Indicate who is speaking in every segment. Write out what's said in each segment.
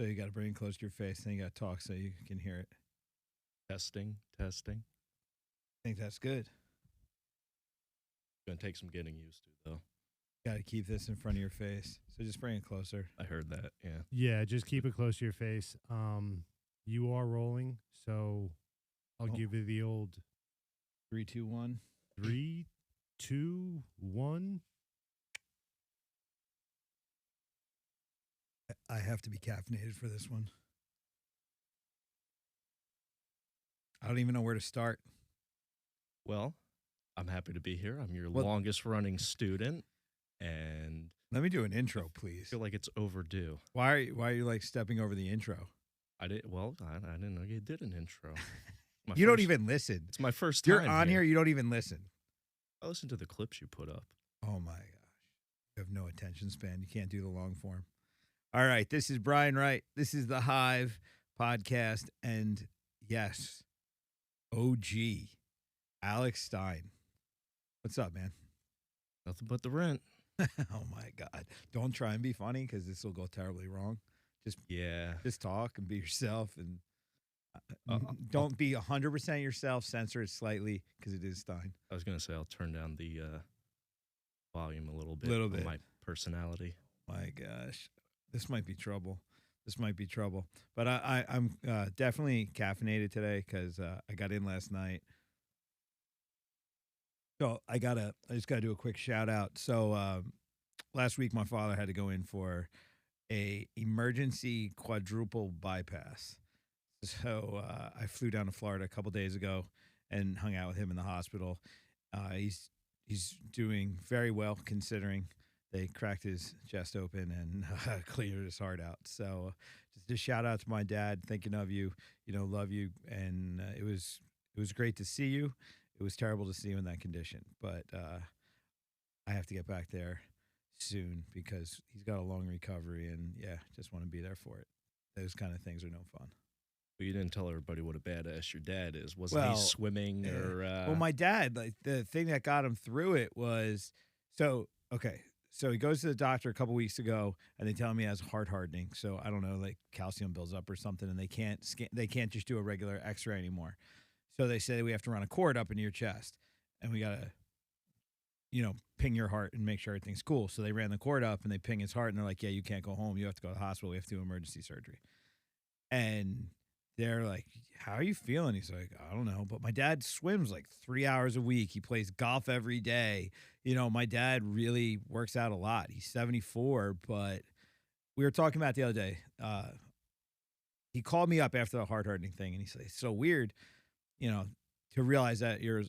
Speaker 1: you got to bring it close to your face, then you got to talk so you can hear it.
Speaker 2: Testing.
Speaker 1: I think that's good.
Speaker 2: Gonna take some getting used to, though.
Speaker 1: Got to keep this in front of your face. So just bring it closer.
Speaker 2: I heard that, yeah.
Speaker 3: Yeah, just keep it close to your face. You are rolling, so I'll give you the old
Speaker 1: 3, 2, 1.
Speaker 3: 3, 2, 1.
Speaker 1: I have to be caffeinated for this one. I don't even know where to start.
Speaker 2: Well, I'm happy to be here. I'm your
Speaker 1: Well-
Speaker 2: longest running student, and
Speaker 1: Let me do an intro,
Speaker 2: I
Speaker 1: please.
Speaker 2: feel like it's overdue.
Speaker 1: Why are you like stepping over the intro?
Speaker 2: I didn't know you did an intro. My
Speaker 1: You don't
Speaker 2: first-
Speaker 1: even listen.
Speaker 2: It's my first time.
Speaker 1: You're on here, you don't even listen.
Speaker 2: I listened to the clips you put up.
Speaker 1: Oh my gosh. You have no attention span. You can't do the long form. All right. This is Brian Wright. This is the Hive podcast. And yes, OG, Alex Stine. What's up, man?
Speaker 2: Nothing but the rent.
Speaker 1: Oh my God. Don't try and be funny because this will go terribly wrong.
Speaker 2: Yeah.
Speaker 1: Just talk and be yourself and don't be 100% yourself. Censor it slightly because it is Stein.
Speaker 2: I was gonna say I'll turn down the volume a little bit.
Speaker 1: Little
Speaker 2: on
Speaker 1: bit.
Speaker 2: My personality.
Speaker 1: My gosh, this might be trouble. But I'm definitely caffeinated today because I got in last night. So I just gotta do a quick shout out. So last week my father had to go in for a emergency quadruple bypass. So I flew down to Florida a couple days ago and hung out with him in the hospital. He's doing very well considering. They cracked his chest open and cleared his heart out. So just a shout out to my dad, thinking of you, love you. And it was great to see you. It was terrible to see you in that condition, but I have to get back there soon because he's got a long recovery and just want to be there for it. Those kind of things are no fun.
Speaker 2: But you didn't tell everybody what a badass your dad is. Wasn't he swimming or?
Speaker 1: Well, my dad, like the thing that got him through it was So he goes to the doctor a couple weeks ago, and they tell him he has heart hardening. So I don't know, like calcium builds up or something, and they can't just do a regular X-ray anymore. So they say we have to run a cord up into your chest, and we gotta, ping your heart and make sure everything's cool. So they ran the cord up, and they ping his heart, and they're like, "Yeah, you can't go home. You have to go to the hospital. We have to do emergency surgery." And they're like, "How are you feeling?" He's like, "I don't know, but my dad swims like 3 hours a week. He plays golf every day. My dad really works out a lot. He's 74, but we were talking about it the other day. He called me up after the heart hardening thing, and he said, it's so weird, to realize that you're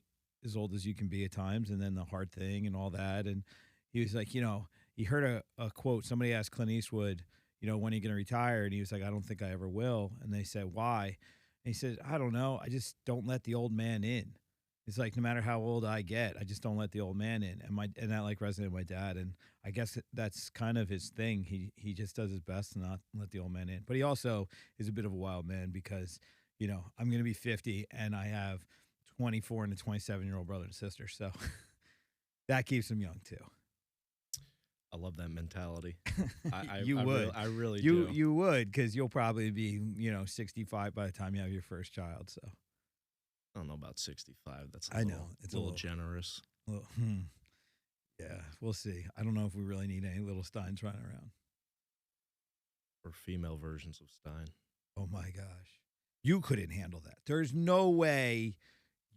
Speaker 1: as old as you can be at times, and then the heart thing and all that." And he was like, he heard a quote. Somebody asked Clint Eastwood, when are you going to retire? And he was like, "I don't think I ever will." And they said, "Why?" And he said, "I don't know. I just don't let the old man in." It's like, no matter how old I get, I just don't let the old man in. And that like resonated with my dad. And I guess that's kind of his thing. He just does his best to not let the old man in. But he also is a bit of a wild man because, I'm going to be 50 and I have 24 and a 27-year-old brother and sister. So that keeps him young too.
Speaker 2: I love that mentality.
Speaker 1: You would.
Speaker 2: I really do.
Speaker 1: You would, because you'll probably be, 65 by the time you have your first child. So
Speaker 2: I don't know about 65. That's
Speaker 1: it's
Speaker 2: a little generous.
Speaker 1: Yeah, we'll see. I don't know if we really need any little Steins running around.
Speaker 2: Or female versions of Stein.
Speaker 1: Oh my gosh. You couldn't handle that. There's no way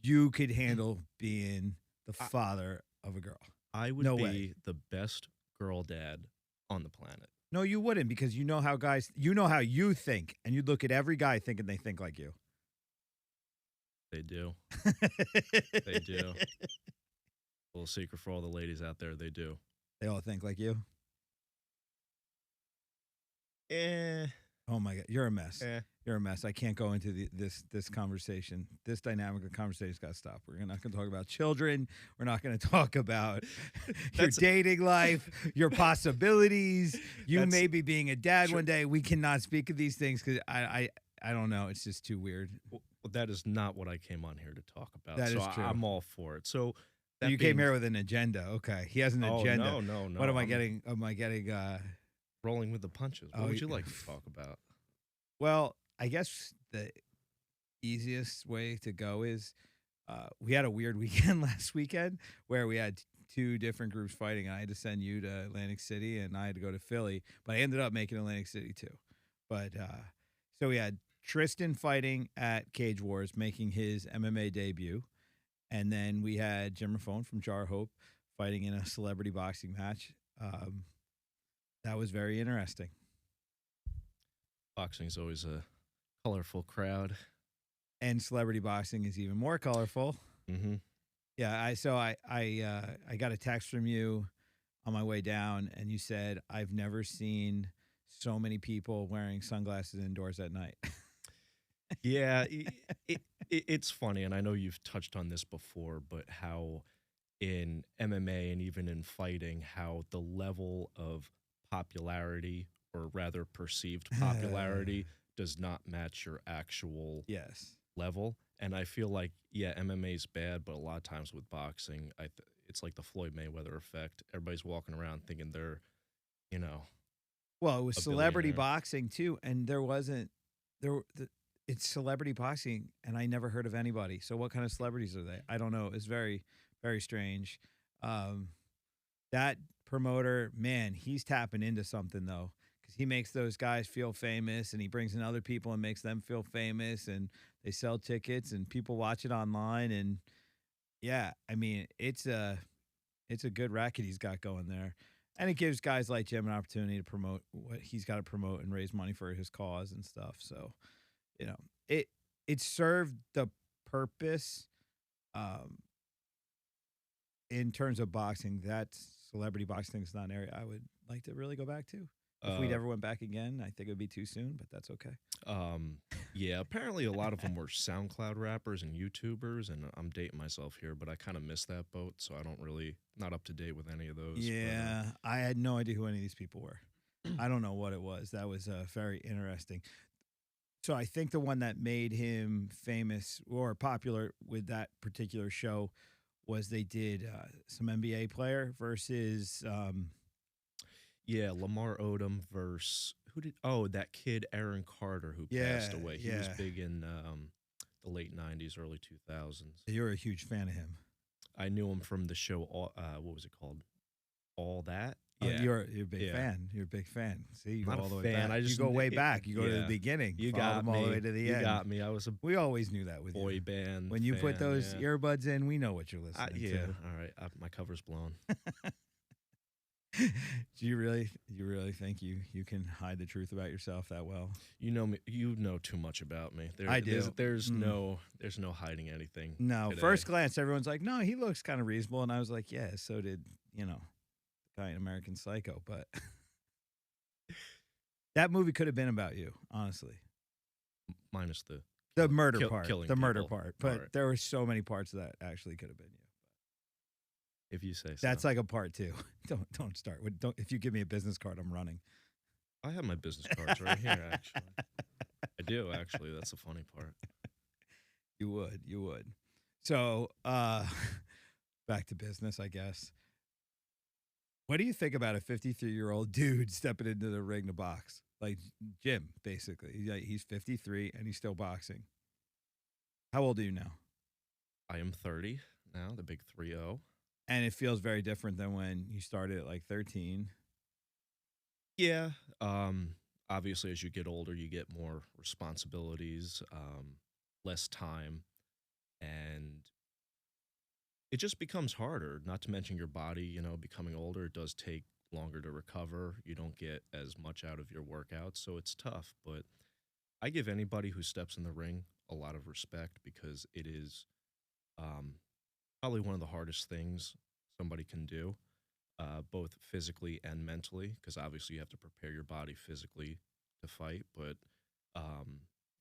Speaker 1: you could handle being the father of a girl.
Speaker 2: I would
Speaker 1: No
Speaker 2: be
Speaker 1: way.
Speaker 2: the best girl dad on the planet.
Speaker 1: No, you wouldn't, because you know how you think, and you'd look at every guy thinking they think like you.
Speaker 2: They do. They do. Little secret for all the ladies out there, they do.
Speaker 1: They all think like you? Oh my God, you're a mess. You're a mess. I can't go into this conversation. This dynamic of conversation's got to stop. We're not going to talk about children. We're not going to talk about your dating life, your possibilities, you maybe being a dad one day. We cannot speak of these things because I don't know. It's just too weird.
Speaker 2: Well, that is not what I came on here to talk about.
Speaker 1: That is true.
Speaker 2: I'm all for it. So
Speaker 1: you came here with an agenda. Okay, he has an agenda.
Speaker 2: No.
Speaker 1: What am I getting? Am I getting?
Speaker 2: Rolling with the punches. What would you like to talk about?
Speaker 1: Well, I guess the easiest way to go is we had a weird weekend last weekend where we had two different groups fighting. I had to send you to Atlantic City and I had to go to Philly, but I ended up making Atlantic City too. But so we had Tristan fighting at Cage Wars, making his MMA debut. And then we had Jim Raffone from Jar Hope fighting in a celebrity boxing match. That was very interesting.
Speaker 2: Boxing is always a colorful crowd.
Speaker 1: And celebrity boxing is even more colorful.
Speaker 2: Mm-hmm.
Speaker 1: Yeah, I got a text from you on my way down, and you said, I've never seen so many people wearing sunglasses indoors at night.
Speaker 2: Yeah, it's funny, and I know you've touched on this before, but how in MMA and even in fighting, how the level of popularity, or rather perceived popularity, does not match your actual
Speaker 1: Yes.
Speaker 2: level. And I feel like, yeah, MMA is bad, but a lot of times with boxing, it's like the Floyd Mayweather effect. Everybody's walking around thinking they're, you know,
Speaker 1: Well, it was
Speaker 2: a
Speaker 1: celebrity
Speaker 2: billionaire.
Speaker 1: boxing too, and it's celebrity boxing, and I never heard of anybody. So what kind of celebrities are they? I don't know. It's very, very strange. That promoter, man, he's tapping into something though, because he makes those guys feel famous, and he brings in other people and makes them feel famous, and they sell tickets, and people watch it online, and yeah, I mean, it's a good racket he's got going there. And it gives guys like Jim an opportunity to promote what he's got to promote and raise money for his cause and stuff. So, you know, it served the purpose in terms of boxing. That celebrity boxing is not an area I would like to really go back to. If we'd ever went back again, I think it would be too soon, but that's okay.
Speaker 2: Yeah, apparently a lot of them were SoundCloud rappers and YouTubers, and I'm dating myself here, but I kind of missed that boat, so I don't really, not up to date with any of those.
Speaker 1: Yeah, I had no idea who any of these people were. I don't know what it was. That was very interesting. So I think the one that made him famous or popular with that particular show was they did some NBA player versus
Speaker 2: yeah, Lamar Odom versus that kid Aaron Carter who passed
Speaker 1: Yeah,
Speaker 2: away. He was
Speaker 1: yeah.
Speaker 2: big in the late '90s, early 2000s.
Speaker 1: You're a huge fan of him.
Speaker 2: I knew him from the show. What was it called? All That.
Speaker 1: Oh,
Speaker 2: Yeah,
Speaker 1: you're a big
Speaker 2: Yeah.
Speaker 1: fan. You're a big fan. See, you
Speaker 2: Not
Speaker 1: go
Speaker 2: a
Speaker 1: all the way
Speaker 2: fan,
Speaker 1: back.
Speaker 2: I just
Speaker 1: you go way
Speaker 2: kn-
Speaker 1: back. You go to the
Speaker 2: yeah.
Speaker 1: beginning.
Speaker 2: You
Speaker 1: Follow
Speaker 2: got
Speaker 1: them
Speaker 2: me.
Speaker 1: all the way to the
Speaker 2: you
Speaker 1: end.
Speaker 2: got me. I was a
Speaker 1: We always knew that with
Speaker 2: boy
Speaker 1: you.
Speaker 2: band.
Speaker 1: When you put
Speaker 2: fan,
Speaker 1: those
Speaker 2: yeah.
Speaker 1: earbuds in, we know what you're listening
Speaker 2: Yeah.
Speaker 1: to.
Speaker 2: All right. My cover's blown.
Speaker 1: Do you really think you can hide the truth about yourself that well?
Speaker 2: You know me. You know too much about me.
Speaker 1: I do.
Speaker 2: There's
Speaker 1: Mm.
Speaker 2: there's no hiding anything.
Speaker 1: No,
Speaker 2: today.
Speaker 1: first glance, everyone's like, no, he looks kind of reasonable. And I was like, yeah, so did, the guy in American Psycho. But that movie could have been about you, honestly.
Speaker 2: minus the
Speaker 1: The murder
Speaker 2: Kill-
Speaker 1: part.
Speaker 2: killing
Speaker 1: The murder
Speaker 2: people.
Speaker 1: part. But
Speaker 2: Alright.
Speaker 1: there were so many parts of that actually could have been you.
Speaker 2: if you say so.
Speaker 1: That's like a part two. Don't start. Don't if you give me a business card, I'm running.
Speaker 2: I have my business cards right here. Actually, I do. Actually, that's the funny part.
Speaker 1: You would. So, back to business, I guess. What do you think about a 53-year-old dude stepping into the ring to box? Like Jim, basically. He's 53 and he's still boxing. How old are you now?
Speaker 2: I am 30 now. The big 3-0.
Speaker 1: And it feels very different than when you started at like 13.
Speaker 2: Yeah. Obviously, as you get older, you get more responsibilities, less time, and it just becomes harder. Not to mention your body, becoming older, it does take longer to recover. You don't get as much out of your workouts, so it's tough. But I give anybody who steps in the ring a lot of respect because it is probably one of the hardest things somebody can do, both physically and mentally, because obviously you have to prepare your body physically to fight. But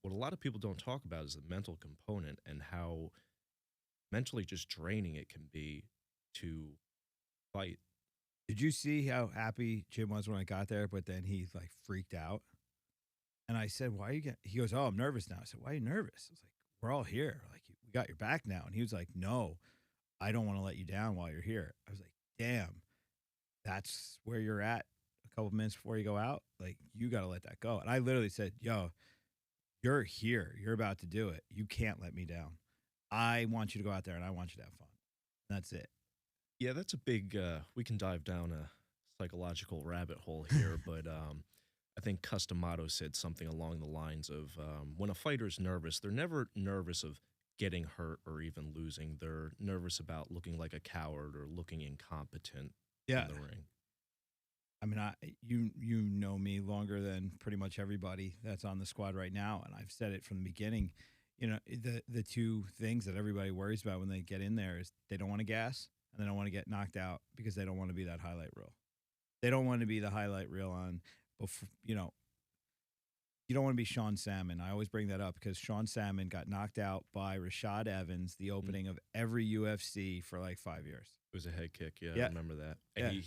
Speaker 2: what a lot of people don't talk about is the mental component and how mentally just draining it can be to fight.
Speaker 1: Did you see how happy Jim was when I got there? But then he like freaked out. And I said, why are you He goes, oh, I'm nervous now. I said, why are you nervous? I was like, we're all here. Like, we got your back now. And he was like, no, I don't want to let you down while you're here. I was like, damn, that's where you're at a couple minutes before you go out. Like, you got to let that go. And I literally said, yo, you're here. You're about to do it. You can't let me down. I want you to go out there and I want you to have fun. That's it.
Speaker 2: Yeah, that's a big. We can dive down a psychological rabbit hole here, but I think Customato said something along the lines of when a fighter's nervous, they're never nervous of getting hurt or even losing. They're nervous about looking like a coward or looking incompetent
Speaker 1: Yeah.
Speaker 2: in the ring.
Speaker 1: I mean, you know me longer than pretty much everybody that's on the squad right now, and I've said it from the beginning. You know, the two things that everybody worries about when they get in there is they don't want to gas and they don't want to get knocked out because they don't want to be that highlight reel. They don't want to be the highlight reel on, you know, you don't want to be Sean Salmon. I always bring that up because Sean Salmon got knocked out by Rashad Evans, the opening of every UFC for like 5 years.
Speaker 2: It was a head kick. Yeah,
Speaker 1: Yeah.
Speaker 2: I remember that. And
Speaker 1: Yeah.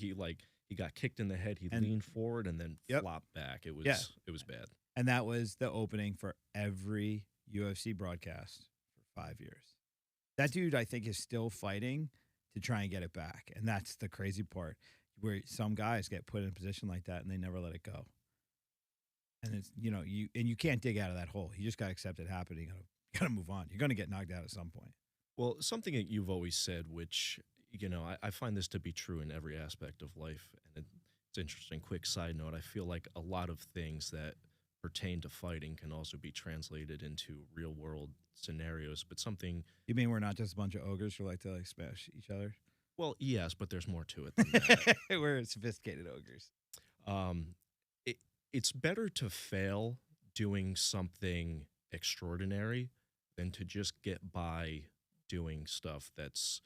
Speaker 2: he got kicked in the head. He
Speaker 1: And-
Speaker 2: leaned forward and then
Speaker 1: Yep.
Speaker 2: flopped back. It was
Speaker 1: Yeah.
Speaker 2: it was bad.
Speaker 1: And that was the opening for every UFC broadcast for 5 years. That dude, I think, is still fighting to try and get it back. And that's the crazy part, where some guys get put in a position like that and they never let it go. And it's, you know, you can't dig out of that hole. You just got to accept it happening. You got to move on. You're going to get knocked out at some point.
Speaker 2: Well, something that you've always said, which, you know, I find this to be true in every aspect of life. And it's interesting. Quick side note, I feel like a lot of things that pertain to fighting can also be translated into real world scenarios. But something,
Speaker 1: You mean we're not just a bunch of ogres who like to like smash each other?
Speaker 2: well, yes, but there's more to it than that.
Speaker 1: We're sophisticated ogres.
Speaker 2: It's better to fail doing something extraordinary than to just get by doing stuff that's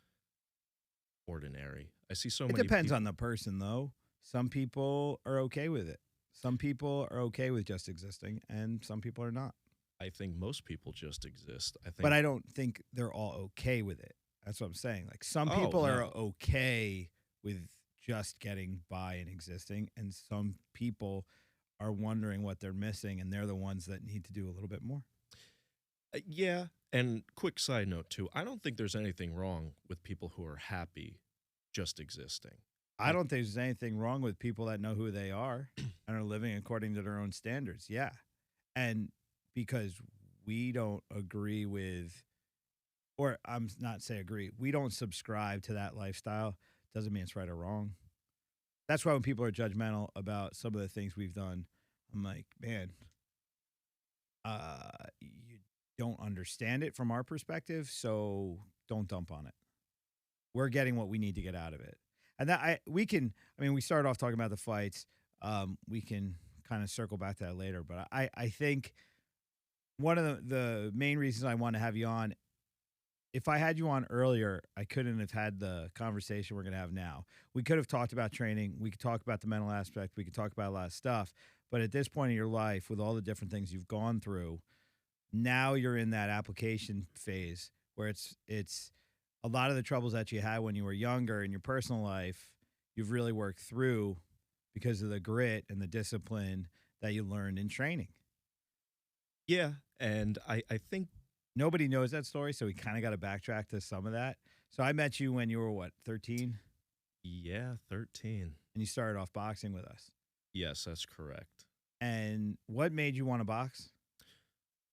Speaker 2: ordinary. I see so
Speaker 1: It
Speaker 2: many
Speaker 1: depends on the person, though. Some people are okay with it. Some people are okay with just existing, and some people are not.
Speaker 2: I think most people just exist. I think,
Speaker 1: But I don't think they're all okay with it. That's what I'm saying. Like some
Speaker 2: Oh,
Speaker 1: people are
Speaker 2: no.
Speaker 1: okay with just getting by and existing, and some people are wondering what they're missing, and they're the ones that need to do a little bit more.
Speaker 2: yeah. And quick side note too, I don't think there's anything wrong with people who are happy just existing.
Speaker 1: I don't think there's anything wrong with people that know who they are and are living according to their own standards. Yeah. And because we don't agree with, or I'm not say agree, we don't subscribe to that lifestyle, doesn't mean it's right or wrong. That's why when people are judgmental about some of the things we've done, I'm like, man, you don't understand it from our perspective, so don't dump on it. We're getting what we need to get out of it. And that we started off talking about the fights. We can kind of circle back to that later. But I think one of the main reasons I want to have you on, if I had you on earlier, I couldn't have had the conversation we're going to have now. We could have talked about training. We could talk about the mental aspect. We could talk about a lot of stuff. But at this point in your life, with all the different things you've gone through, now you're in that application phase where it's a lot of the troubles that you had when you were younger in your personal life, you've really worked through because of the grit and the discipline that you learned in training.
Speaker 2: Yeah. And I think,
Speaker 1: Nobody knows that story, so we kind of got to backtrack to some of that. So I met you when you were, what, 13?
Speaker 2: yeah, 13.
Speaker 1: And you started off boxing with us.
Speaker 2: Yes, that's correct.
Speaker 1: And what made you want to box?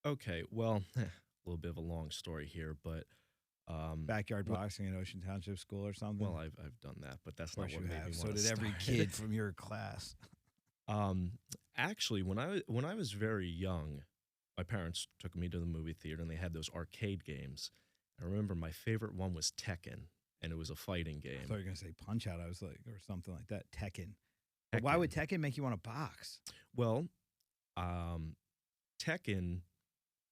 Speaker 2: Okay. Well, a little bit of a long story here, but
Speaker 1: Backyard
Speaker 2: Well-
Speaker 1: boxing at Ocean Township School or something?
Speaker 2: well, I've done that, but that's
Speaker 1: Of
Speaker 2: not
Speaker 1: course
Speaker 2: what
Speaker 1: you
Speaker 2: made
Speaker 1: have.
Speaker 2: me
Speaker 1: So
Speaker 2: want to
Speaker 1: did every
Speaker 2: start.
Speaker 1: kid from your class.
Speaker 2: Actually, when I was very young, my parents took me to the movie theater and they had those arcade games. I remember my favorite one was Tekken, and it was a fighting
Speaker 1: I
Speaker 2: game.
Speaker 1: thought you were going to say Punch Out. I was like, or something like that. Tekken. But why would Tekken make you want to box?
Speaker 2: Well, Tekken,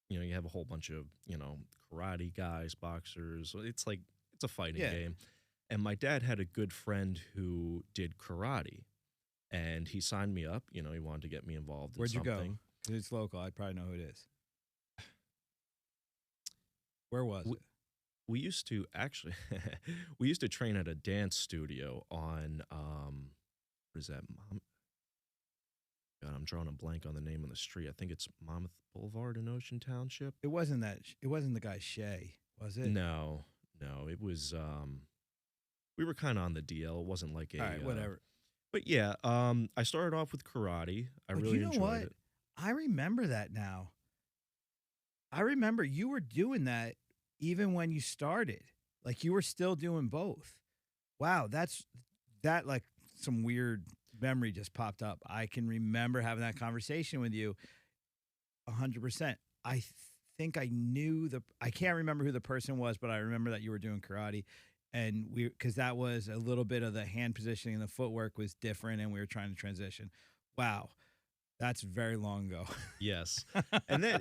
Speaker 2: you know, you have a whole bunch of, you know, karate guys, boxers. It's a fighting
Speaker 1: Yeah.
Speaker 2: game. And my dad had a good friend who did karate, and he signed me up. You know, he wanted to get me involved in
Speaker 1: Where'd you
Speaker 2: something.
Speaker 1: go? 'Cause it's local. I'd probably know who it is. Where was it?
Speaker 2: We used to actually, we used to train at a dance studio on, what is that? God, I'm drawing a blank on the name of the street. I think it's Monmouth Boulevard in Ocean Township.
Speaker 1: It wasn't that. It wasn't the guy Shay, was it?
Speaker 2: No, it was, we were kind of on the DL. It wasn't like a,
Speaker 1: All right, whatever.
Speaker 2: But yeah, I started off with karate. I
Speaker 1: But
Speaker 2: really
Speaker 1: you know
Speaker 2: enjoyed
Speaker 1: what?
Speaker 2: it.
Speaker 1: I remember that now. I remember you were doing that even when you started. Like you were still doing both. Wow, that like some weird memory just popped up. I can remember having that conversation with you 100%. I think I knew I can't remember who the person was, but I remember that you were doing karate and because that was a little bit of the hand positioning and the footwork was different and we were trying to transition. Wow. That's very long ago.
Speaker 2: Yes. And then,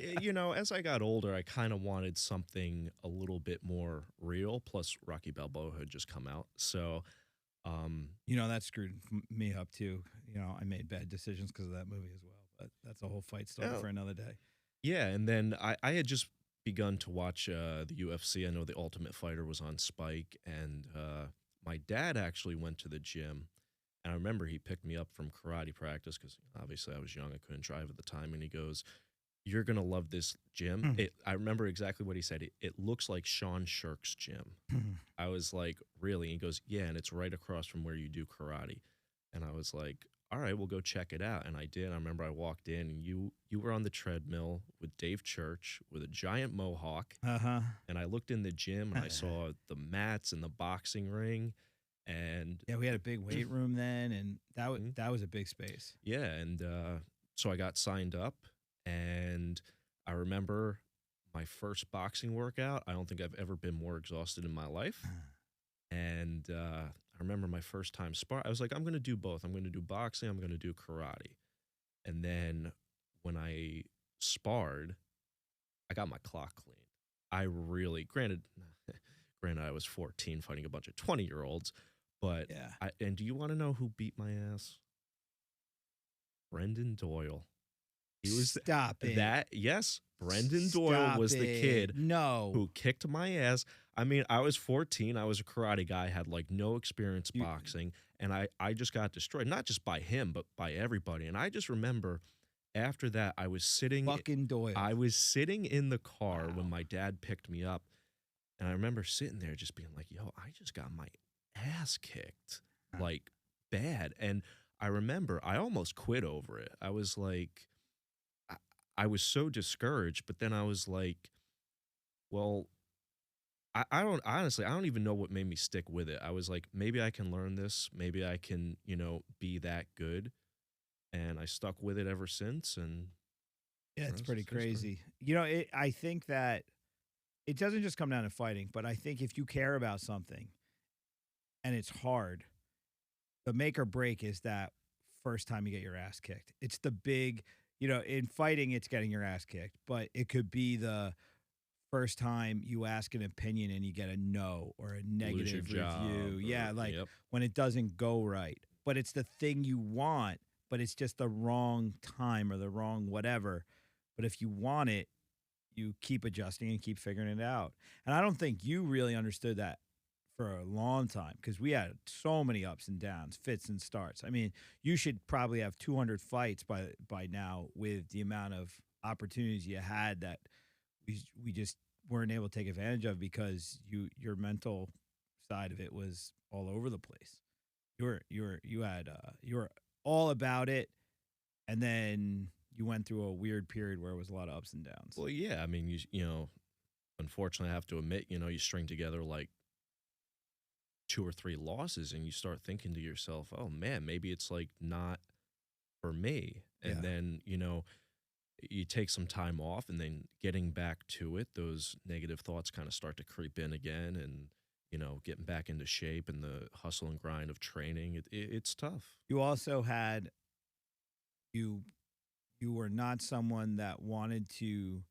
Speaker 2: as I got older, I kind of wanted something a little bit more real. Plus, Rocky Balboa had just come out. So,
Speaker 1: That screwed me up too. I made bad decisions because of that movie as well. But that's a whole fight story for another day.
Speaker 2: Yeah. And then I had just begun to watch the UFC. I know The Ultimate Fighter was on Spike. And my dad actually went to the gym. And I remember he picked me up from karate practice because obviously I was young. I couldn't drive at the time. And he goes, "You're going to love this gym." I remember exactly what he said. It looks like Sean Shirk's gym. I was like, "Really?" And he goes, "Yeah, and it's right across from where you do karate." And I was like, "All right, we'll go check it out." And I did. I remember I walked in and you were on the treadmill with Dave Church with a giant mohawk.
Speaker 1: Uh-huh.
Speaker 2: And I looked in the gym and I saw the mats and the boxing ring. And
Speaker 1: yeah, we had a big weight room then, and that was a big space.
Speaker 2: Yeah, and so I got signed up, and I remember my first boxing workout. I don't think I've ever been more exhausted in my life. And I remember my first time spar. I was like, I'm going to do both. I'm going to do boxing. I'm going to do karate. And then when I sparred, I got my clock cleaned. I really, granted, I was 14 fighting a bunch of 20-year-olds. But
Speaker 1: yeah.
Speaker 2: And do you want to know who beat my ass? Brendan Doyle. He was
Speaker 1: Stop it.
Speaker 2: That yes, Brendan Doyle was the kid who kicked my ass. I mean, I was 14. I was a karate guy, had like no experience boxing, and I just got destroyed. Not just by him, but by everybody. And I just remember after that, I was sitting
Speaker 1: fucking Doyle.
Speaker 2: I was sitting in the car when my dad picked me up, and I remember sitting there just being like, "Yo, I just got my ass kicked like bad." And I remember I almost quit over it. I was like, I was so discouraged, but then I was like, well, I don't even know what made me stick with it. I was like, maybe I can learn this. Maybe I can, be that good. And I stuck with it ever since. And
Speaker 1: yeah, it's pretty crazy. I think that it doesn't just come down to fighting, but I think if you care about something and it's hard, the make or break is that first time you get your ass kicked. It's the big, in fighting, it's getting your ass kicked, but it could be the first time you ask an opinion and you get a no or a negative review. Yeah, like when it doesn't go right, but it's the thing you want, but it's just the wrong time or the wrong whatever. But if you want it, you keep adjusting and keep figuring it out. And I don't think you really understood that for a long time because we had so many ups and downs, fits and starts. I mean, you should probably have 200 fights by now with the amount of opportunities you had that we just weren't able to take advantage of because your mental side of it was all over the place. You were all about it, and then you went through a weird period where it was a lot of ups and downs.
Speaker 2: Well, yeah, I mean, unfortunately, I have to admit, you string together like 2 or 3 losses, and you start thinking to yourself, "Oh man, maybe it's like not for me." And then you take some time off, and then getting back to it, those negative thoughts kind of start to creep in again, and getting back into shape and the hustle and grind of training. It's tough.
Speaker 1: You also had you were not someone that wanted to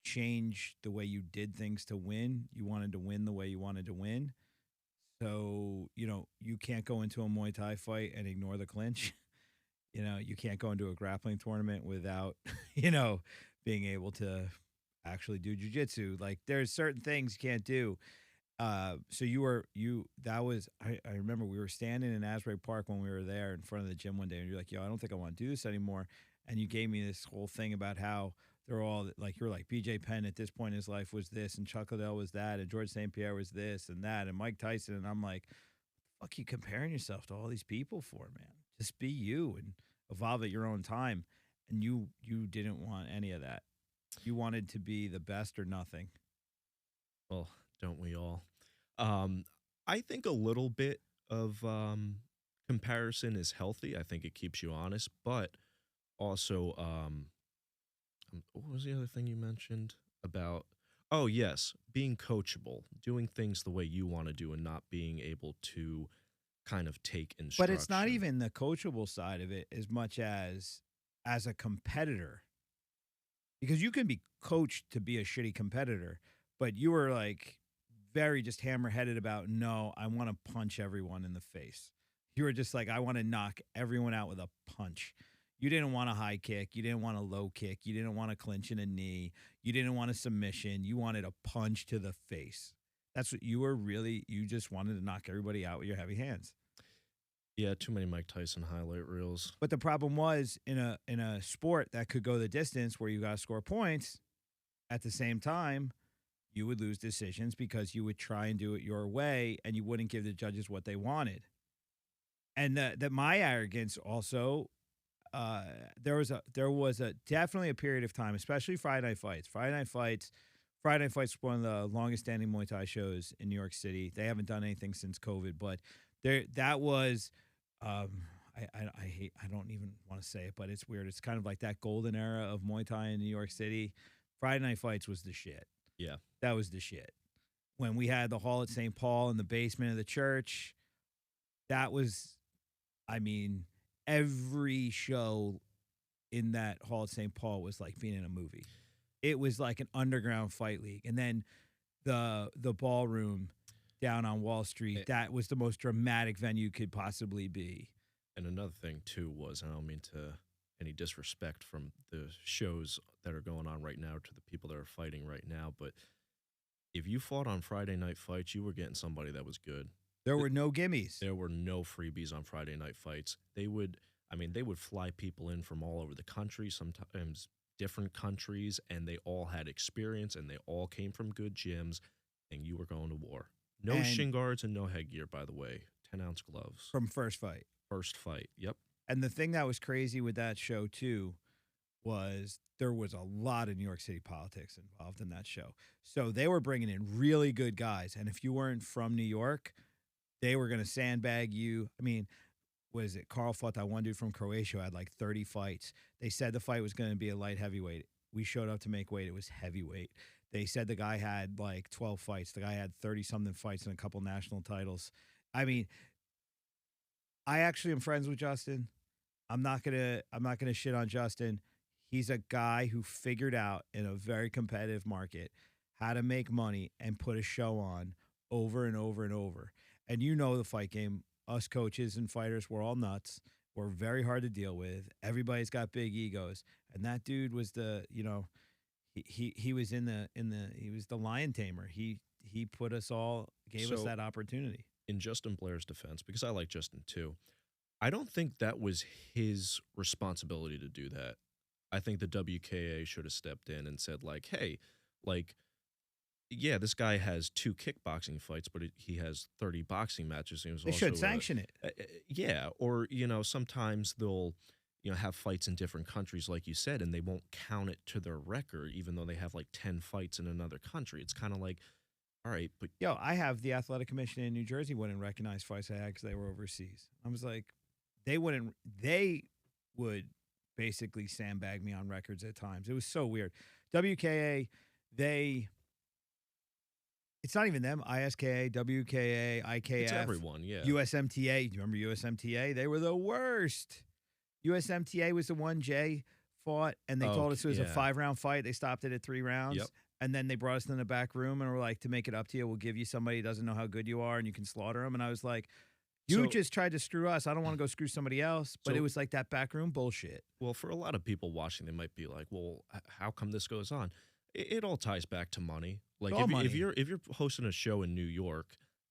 Speaker 1: change the way you did things to win. You wanted to win the way you wanted to win. So, you can't go into a Muay Thai fight and ignore the clinch. You can't go into a grappling tournament without, being able to actually do jiu-jitsu. Like there's certain things you can't do. So I remember we were standing in Asbury Park when we were there in front of the gym one day and you're like, "Yo, I don't think I want to do this anymore." And you gave me this whole thing about how they're all like, you're like, BJ Penn at this point in his life was this, and Chuck Liddell was that, and George St. Pierre was this and that, and Mike Tyson. And I'm like, fuck you comparing yourself to all these people for, man? Just be you and evolve at your own time. And you didn't want any of that. You wanted to be the best or nothing.
Speaker 2: Well, don't we all? Um, I think a little bit of comparison is healthy. I think it keeps you honest, but also, what was the other thing you mentioned about? Oh, yes, being coachable, doing things the way you want to do, and not being able to kind of take
Speaker 1: But
Speaker 2: instruction.
Speaker 1: it's not even the coachable side of it as much as a competitor. Because you can be coached to be a shitty competitor, but you were like very just hammer-headed about, no, I want to punch everyone in the face. You were just like, I want to knock everyone out with a punch. You didn't want a high kick. You didn't want a low kick. You didn't want a clinch in a knee. You didn't want a submission. You wanted a punch to the face. That's what you were really, you just wanted to knock everybody out with your heavy hands.
Speaker 2: Yeah, too many Mike Tyson highlight reels.
Speaker 1: But the problem was in a sport that could go the distance where you got to score points, at the same time, you would lose decisions because you would try and do it your way and you wouldn't give the judges what they wanted. And that my arrogance also, there was a definitely a period of time, especially Friday Night Fights. Friday Night Fights was one of the longest standing Muay Thai shows in New York City. They haven't done anything since COVID, but that was. I don't even want to say it, but it's weird. It's kind of like that golden era of Muay Thai in New York City. Friday Night Fights was the shit.
Speaker 2: Yeah.
Speaker 1: That was the shit. When we had the hall at St. Paul in the basement of the church, that was, I mean, every show in that hall at St. Paul was like being in a movie. It was like an underground fight league. And then the ballroom down on Wall Street, that was the most dramatic venue could possibly be.
Speaker 2: And another thing, too, was, I don't mean to any disrespect from the shows that are going on right now to the people that are fighting right now, but if you fought on Friday Night Fights, you were getting somebody that was good.
Speaker 1: There were no gimmies.
Speaker 2: There were no freebies on Friday Night Fights. They would fly people in from all over the country, sometimes different countries, and they all had experience, and they all came from good gyms, and you were going to war. No shin guards and no headgear, by the way. 10-ounce gloves.
Speaker 1: From first fight.
Speaker 2: First fight, yep.
Speaker 1: And the thing that was crazy with that show, too, was there was a lot of New York City politics involved in that show. So they were bringing in really good guys. And if you weren't from New York, they were going to sandbag you. I mean, was it Carl fought that one dude from Croatia who had like 30 fights. They said the fight was going to be a light heavyweight. We showed up to make weight. It was heavyweight. They said the guy had like 12 fights. The guy had 30-something fights and a couple national titles. I mean, I actually am friends with Justin. I'm not gonna shit on Justin. He's a guy who figured out in a very competitive market how to make money and put a show on over and over and over. And you know the fight game. Us coaches and fighters, we're all nuts. We're very hard to deal with. Everybody's got big egos. And that dude was he was he was the lion tamer. He put us all, gave us that opportunity.
Speaker 2: In Justin Blair's defense, because I like Justin too, I don't think that was his responsibility to do that. I think the WKA should have stepped in and said, like, hey, like, yeah, this guy has 2 kickboxing fights, but he has 30 boxing matches. And
Speaker 1: they should sanction it.
Speaker 2: Yeah, or, sometimes they'll, have fights in different countries, like you said, and they won't count it to their record, even though they have, like, 10 fights in another country. It's kind of like, all right, but...
Speaker 1: Yo, I have the athletic commission in New Jersey wouldn't recognize fights I had because they were overseas. I was like, they would basically sandbag me on records at times. It was so weird. WKA, it's not even them. ISKA, WKA, IKF.
Speaker 2: It's everyone, yeah.
Speaker 1: USMTA. Do you remember USMTA? They were the worst. USMTA was the one Jay fought, and they told us it was a 5-round fight. They stopped it at 3 rounds.
Speaker 2: Yep.
Speaker 1: And then they brought us in the back room and were like, to make it up to you, we'll give you somebody who doesn't know how good you are and you can slaughter them. And I was like, you just tried to screw us. I don't want to go screw somebody else. But it was like that backroom bullshit.
Speaker 2: Well, for a lot of people watching, they might be like, well, how come this goes on? It all ties back to money. Like if you're hosting a show in New York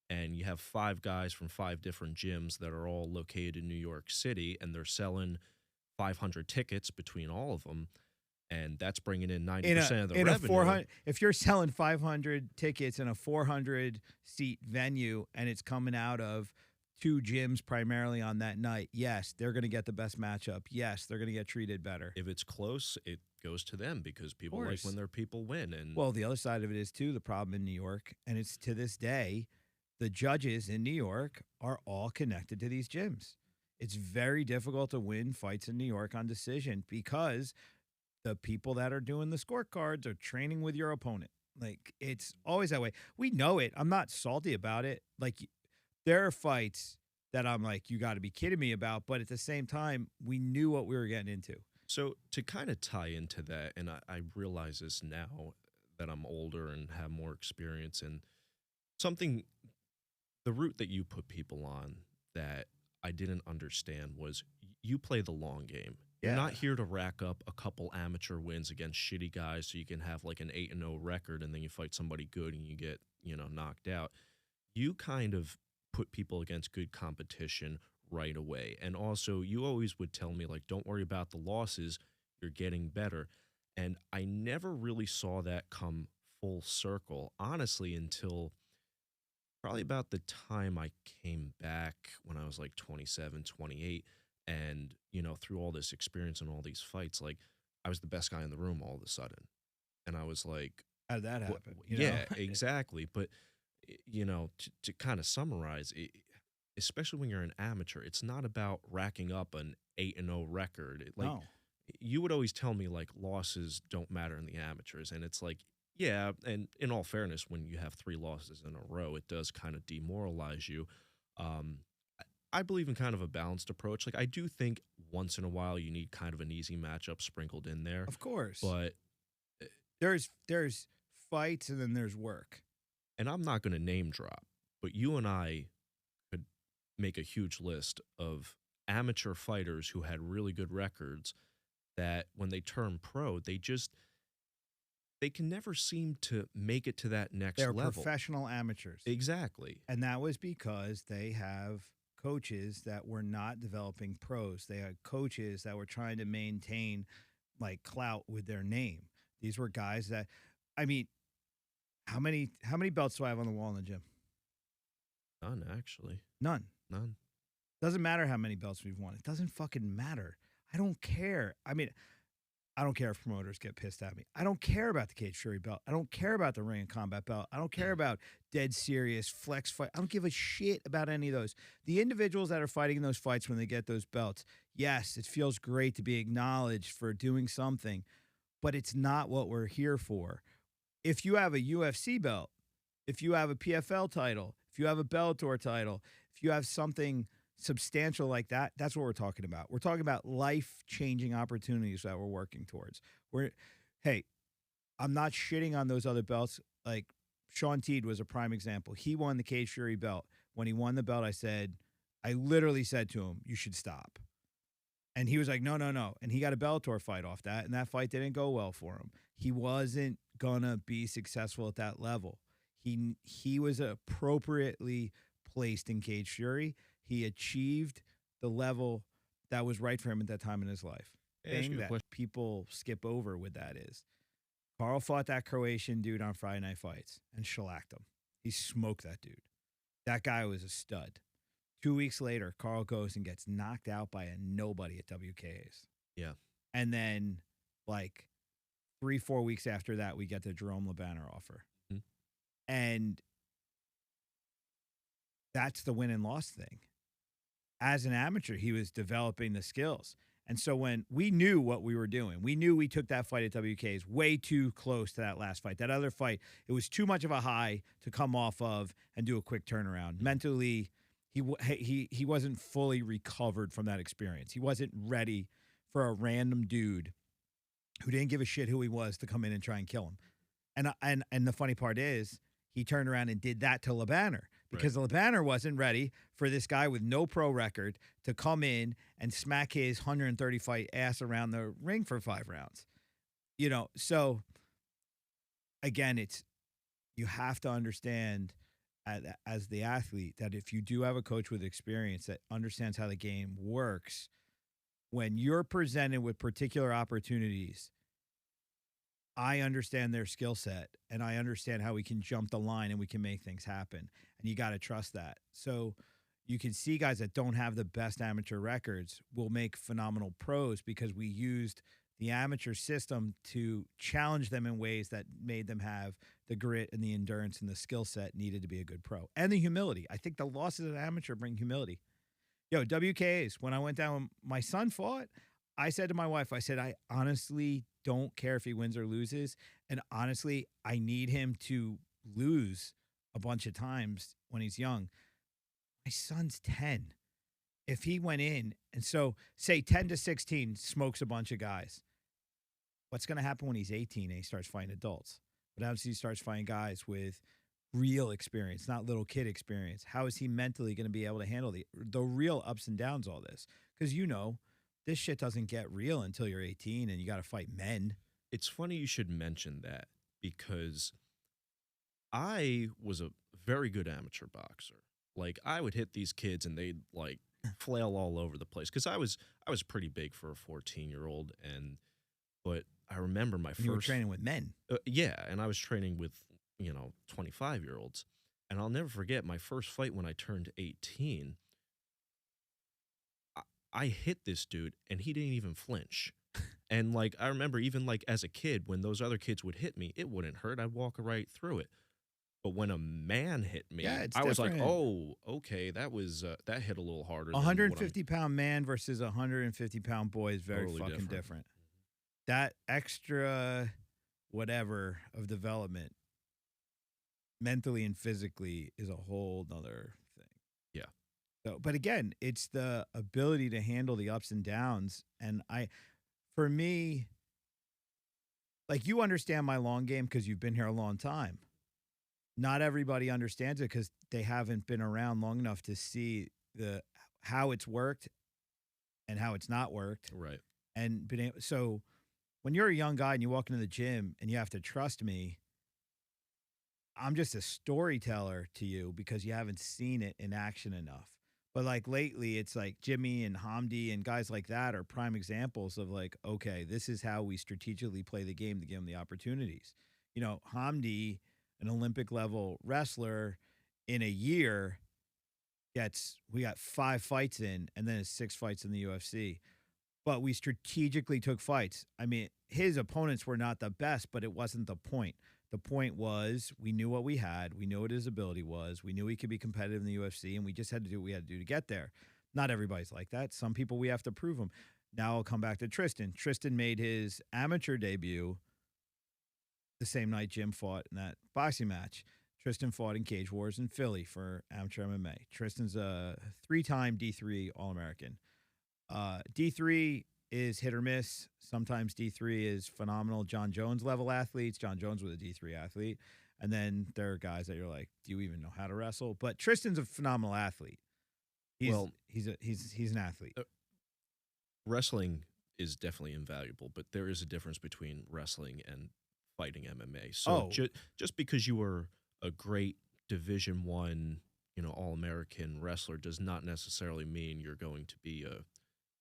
Speaker 2: and you have 5 guys from 5 different gyms that are all located in New York City and they're selling 500 tickets between all of them, and that's bringing in 90% of the revenue.
Speaker 1: If you're selling 500 tickets in a 400-seat venue and it's coming out of two gyms primarily on that night, yes, they're going to get the best matchup. Yes, they're going to get treated better.
Speaker 2: If it's close, it goes to them because people like
Speaker 1: course.
Speaker 2: when their people win. And
Speaker 1: Well, the other side of it is too the problem in New York, and it's to this day, the judges in New York are all connected to these gyms. It's very difficult to win fights in New York on decision because the people that are doing the scorecards are training with your opponent. Like, it's always that way. We know it. I'm not salty about it. Like, there are fights that I'm like, you got to be kidding me about. But at the same time, we knew what we were getting into.
Speaker 2: so to kind of tie into that, and I realize this now that I'm older and have more experience, and something, the route that you put people on that I didn't understand was you play the long game. You're
Speaker 1: Yeah.
Speaker 2: not here to rack up a couple amateur wins against shitty guys so you can have like an 8-0 record and then you fight somebody good and you get, knocked out. You kind of put people against good competition right away. And also, you always would tell me, like, don't worry about the losses, you're getting better. And I never really saw that come full circle, honestly, until probably about the time I came back when I was like 27, 28. And, through all this experience and all these fights, like, I was the best guy in the room all of a sudden. And I was like,
Speaker 1: How did that
Speaker 2: what-
Speaker 1: happen?
Speaker 2: yeah, exactly. But, to kind of summarize, especially when you're an amateur, it's not about racking up an 8-0 record.
Speaker 1: No.
Speaker 2: You would always tell me, like, losses don't matter in the amateurs. And it's like, yeah, and in all fairness, when you have 3 losses in a row, it does kind of demoralize you. I believe in kind of a balanced approach. Like, I do think once in a while you need kind of an easy matchup sprinkled in there.
Speaker 1: Of course.
Speaker 2: But,
Speaker 1: there's fights and then there's work.
Speaker 2: and I'm not going to name drop, but you and I could make a huge list of amateur fighters who had really good records that when they turn pro, they can never seem to make it to that next
Speaker 1: They're
Speaker 2: level.
Speaker 1: professional amateurs.
Speaker 2: Exactly.
Speaker 1: And that was because they have coaches that were not developing pros. They had coaches that were trying to maintain like clout with their name. These were guys that, I mean, how many belts do I have on the wall in the gym?
Speaker 2: None, actually.
Speaker 1: None.
Speaker 2: None.
Speaker 1: Doesn't matter how many belts we've won. It doesn't fucking matter. I don't care. I mean, I don't care if promoters get pissed at me. I don't care about the Cage Fury belt. I don't care about the Ring of Combat belt. I don't care about Dead Serious, Flex Fight. I don't give a shit about any of those. The individuals that are fighting in those fights when they get those belts, yes, it feels great to be acknowledged for doing something, but it's not what we're here for. If you have a UFC belt, if you have a PFL title, if you have a Bellator title, if you have something substantial like that, that's what we're talking about. We're talking about life-changing opportunities that we're working towards. Hey, I'm not shitting on those other belts. Like, Sean Teed was a prime example. He won the Cage Fury belt. When he won the belt, I literally said to him, you should stop. And he was like, no. And he got a Bellator fight off that, and that fight didn't go well for him. He wasn't gonna be successful at that level. He was appropriately placed in Cage Fury. He achieved the level that was right for him at that time in his life. Thing that people skip over with that is Carl fought that Croatian dude on Friday Night Fights and shellacked him. He smoked that dude. That guy was a stud. 2 weeks later, Carl goes and gets knocked out by a nobody at WKA's.
Speaker 2: Yeah.
Speaker 1: And then, like, 3-4 weeks after that, we get the Jerome LeBanner offer.
Speaker 2: Mm-hmm.
Speaker 1: And that's the win and loss thing. As an amateur, he was developing the skills. And so when we knew what we were doing, we knew we took that fight at WK's way too close to that last fight. That other fight, it was too much of a high to come off of and do a quick turnaround. Mentally, he wasn't fully recovered from that experience. He wasn't ready for a random dude who didn't give a shit who he was to come in and try and kill him. And the funny part is, he turned around and did that to LeBanner because LeBanner wasn't ready for this guy with no pro record to come in and smack his 130 fight ass around the ring for 5 rounds. So again, you have to understand as the athlete that if you do have a coach with experience that understands how the game works, when you're presented with particular opportunities, I understand their skill set and I understand how we can jump the line and we can make things happen. And you got to trust that. So, you can see guys that don't have the best amateur records will make phenomenal pros because we used the amateur system to challenge them in ways that made them have the grit and the endurance and the skill set needed to be a good pro. And the humility. I think the losses of amateur bring humility. Yo, WKAs, when I went down, my son fought, I said to my wife, I said, I honestly don't care if he wins or loses. And honestly, I need him to lose a bunch of times when he's young. My son's 10. If he went in, and so say 10 to 16 smokes a bunch of guys, what's going to happen when he's 18 and he starts fighting adults? But obviously he starts fighting guys with real experience, not little kid experience. How is he mentally going to be able to handle the real ups and downs of all this? Because, you know, this shit doesn't get real until you're 18 and you got to fight men.
Speaker 2: It's funny you should mention that because I was a very good amateur boxer. Like, I would hit these kids and they'd like flail all over the place because I was pretty big for a 14-year-old, but I remember my first.
Speaker 1: You were training with men.
Speaker 2: Yeah, and I was training with 25-year-olds, and I'll never forget my first fight when I turned 18. I hit this dude and he didn't even flinch. And like I remember even like as a kid when those other kids would hit me, it wouldn't hurt. I'd walk right through it. But when a man hit me, I was like, "Oh, okay, that hit a little harder."
Speaker 1: 150-pound man versus a 150-pound boy is very totally fucking different. That extra whatever of development, mentally and physically, is a whole nother thing.
Speaker 2: Yeah.
Speaker 1: So, but again, it's the ability to handle the ups and downs, and for me, like you understand my long game because you've been here a long time. Not everybody understands it because they haven't been around long enough to see how it's worked and how it's not worked.
Speaker 2: Right.
Speaker 1: And so when you're a young guy and you walk into the gym and you have to trust me, I'm just a storyteller to you because you haven't seen it in action enough. But like lately, it's like Jimmy and Hamdi and guys like that are prime examples of like, okay, this is how we strategically play the game to give them the opportunities. You know, Hamdi, an Olympic level wrestler, in a year we got 5 fights in and then 6 fights in the UFC. But we strategically took fights. I mean, his opponents were not the best, but it wasn't the point. The point was we knew what we had. We knew what his ability was. We knew he could be competitive in the UFC, and we just had to do what we had to do to get there. Not everybody's like that. Some people we have to prove them. Now I'll come back to Tristan. Tristan made his amateur debut the same night Jim fought in that boxing match. Tristan fought in Cage Wars in Philly for amateur MMA. Tristan's a 3-time D3 All-American. D3 is hit or miss. Sometimes D3 is phenomenal. John Jones level athletes. John Jones was a D3 athlete. And then there are guys that you're like, do you even know how to wrestle? But Tristan's a phenomenal athlete. He's an athlete.
Speaker 2: Wrestling is definitely invaluable, but there is a difference between wrestling and fighting MMA. So just because you were a great Division I, All-American wrestler does not necessarily mean you're going to be a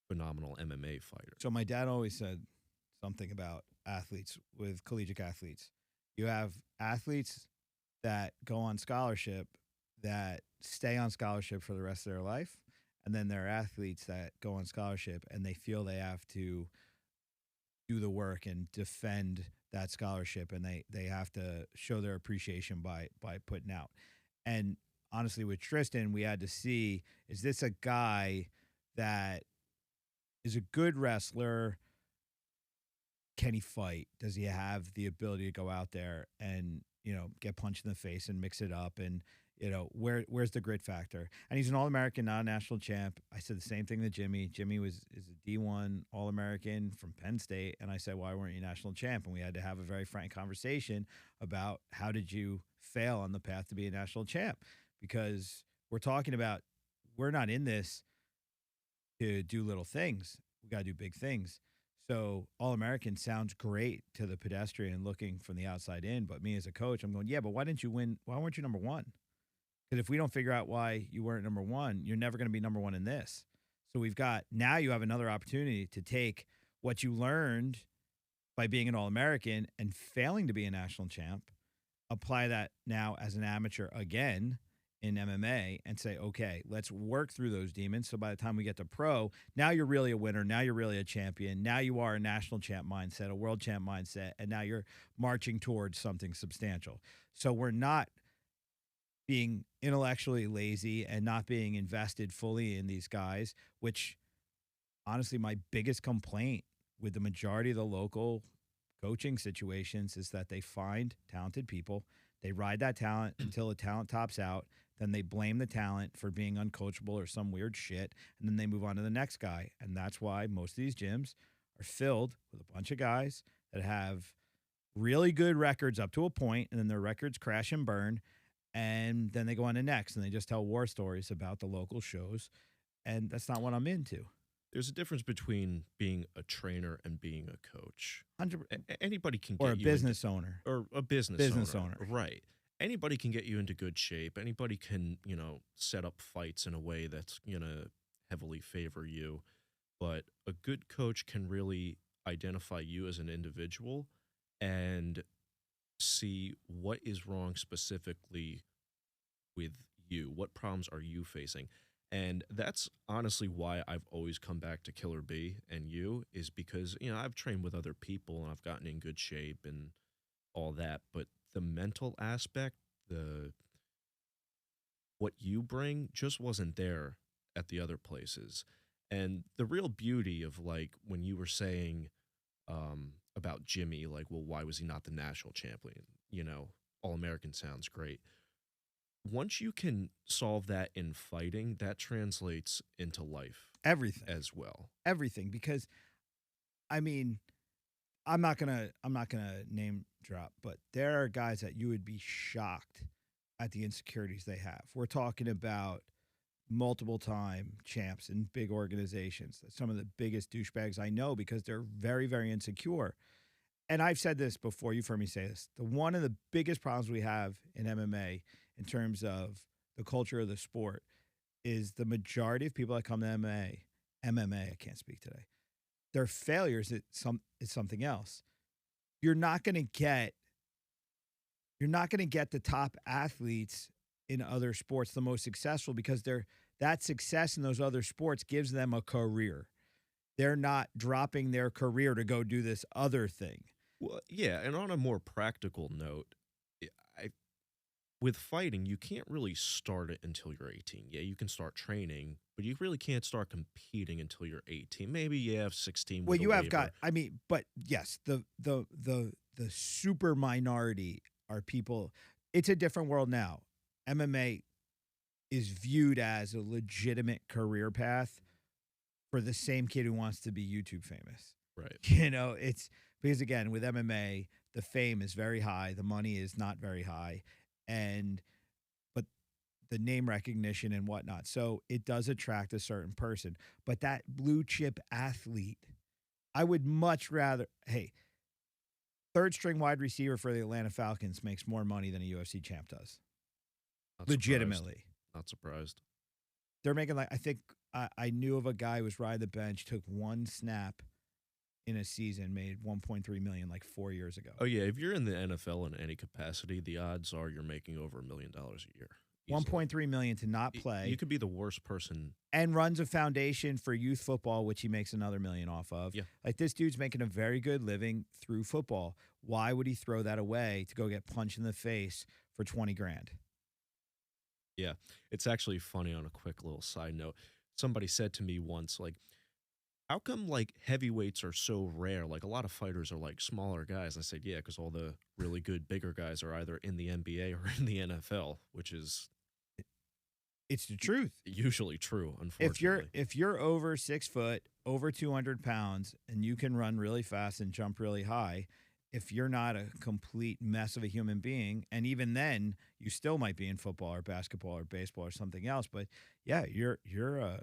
Speaker 2: phenomenal MMA fighter.
Speaker 1: So my dad always said something about athletes with collegiate athletes. You have athletes that go on scholarship that stay on scholarship for the rest of their life. And then there are athletes that go on scholarship and they feel they have to do the work and defend that scholarship, and they have to show their appreciation by putting out. And honestly, with Tristan, we had to see, is this a guy that is a good wrestler? Can he fight? Does he have the ability to go out there and, get punched in the face and mix it up? And, where's the grit factor? And he's an All-American, not a national champ. I said the same thing to Jimmy. Jimmy is a D1 All-American from Penn State. And I said, why weren't you national champ? And we had to have a very frank conversation about how did you fail on the path to be a national champ? Because we're talking about, we're not in this to do little things. We got to do big things. So All-American sounds great to the pedestrian looking from the outside in. But me as a coach, I'm going, yeah, but why didn't you win? Why weren't you number one? Because if we don't figure out why you weren't number one, you're never going to be number one in this. So now you have another opportunity to take what you learned by being an All-American and failing to be a national champ, apply that now as an amateur again in MMA and say, okay, let's work through those demons. So by the time we get to pro, now you're really a winner. Now you're really a champion. Now you are a national champ mindset, a world champ mindset, and now you're marching towards something substantial. So we're not being intellectually lazy and not being invested fully in these guys, which honestly, my biggest complaint with the majority of the local coaching situations is that they find talented people. They ride that talent until the talent tops out. Then they blame the talent for being uncoachable or some weird shit. And then they move on to the next guy. And that's why most of these gyms are filled with a bunch of guys that have really good records up to a point, and then their records crash and burn. And then they go on to next, and they just tell war stories about the local shows. And that's not what I'm into.
Speaker 2: There's a difference between being a trainer and being a coach.
Speaker 1: 100%.
Speaker 2: Anybody can get
Speaker 1: Or a
Speaker 2: you
Speaker 1: business owner.
Speaker 2: or a business
Speaker 1: owner.
Speaker 2: Right. Anybody can get you into good shape. Anybody can, set up fights in a way that's going to heavily favor you. But a good coach can really identify you as an individual and see what is wrong specifically with you. What problems are you facing? And that's honestly why I've always come back to Killer B and you, is because, I've trained with other people and I've gotten in good shape and all that. But the mental aspect, what you bring just wasn't there at the other places. And the real beauty of, like, when you were saying about Jimmy, like, well, why was he not the national champion? All-American sounds great. Once you can solve that in fighting, that translates into life.
Speaker 1: Everything.
Speaker 2: As well.
Speaker 1: Everything. Because, I mean, I'm not gonna name drop, but there are guys that you would be shocked at the insecurities they have. We're talking about multiple time champs in big organizations. Some of the biggest douchebags I know, because they're very, very insecure. And I've said this before, you've heard me say this. One of the biggest problems we have in MMA in terms of the culture of the sport is the majority of people that come to MMA, I can't speak today, their failures is something else. You're not going to get the top athletes in other sports, the most successful, because that success in those other sports gives them a career. They're not dropping their career to go do this other thing.
Speaker 2: Well, yeah, and on a more practical note, with fighting, you can't really start it until you're 18. Yeah, you can start training, but you really can't start competing until you're 18. Maybe you have 16.
Speaker 1: Well, you have got. I mean, but yes, the super minority are people. It's a different world now. MMA is viewed as a legitimate career path for the same kid who wants to be YouTube famous.
Speaker 2: Right.
Speaker 1: It's because, again, with MMA, the fame is very high. The money is not very high. But the name recognition and whatnot. So it does attract a certain person. But that blue chip athlete, I would much rather, third string wide receiver for the Atlanta Falcons makes more money than a UFC champ does.
Speaker 2: Not
Speaker 1: legitimately.
Speaker 2: Surprised. Not surprised.
Speaker 1: They're making, like, I think I knew of a guy who was riding the bench, took one snap in a season, made $1.3 million like 4 years ago.
Speaker 2: Oh, yeah. If you're in the NFL in any capacity, the odds are you're making over $1 million a year. Easily.
Speaker 1: $1.3 million to not play.
Speaker 2: You could be the worst person.
Speaker 1: And runs a foundation for youth football, which he makes another $1 million off of.
Speaker 2: Yeah.
Speaker 1: Like, this dude's making a very good living through football. Why would he throw that away to go get punched in the face for $20,000?
Speaker 2: Yeah. It's actually funny, on a quick little side note. Somebody said to me once, like, how come, like, heavyweights are so rare? Like, a lot of fighters are, like, smaller guys. I said, yeah, because all the really good, bigger guys are either in the NBA or in the NFL, which is...
Speaker 1: It's the truth.
Speaker 2: Usually true, unfortunately.
Speaker 1: If you're over 6 foot, over 200 pounds, and you can run really fast and jump really high, if you're not a complete mess of a human being, and even then, you still might be in football or basketball or baseball or something else. But yeah, you're a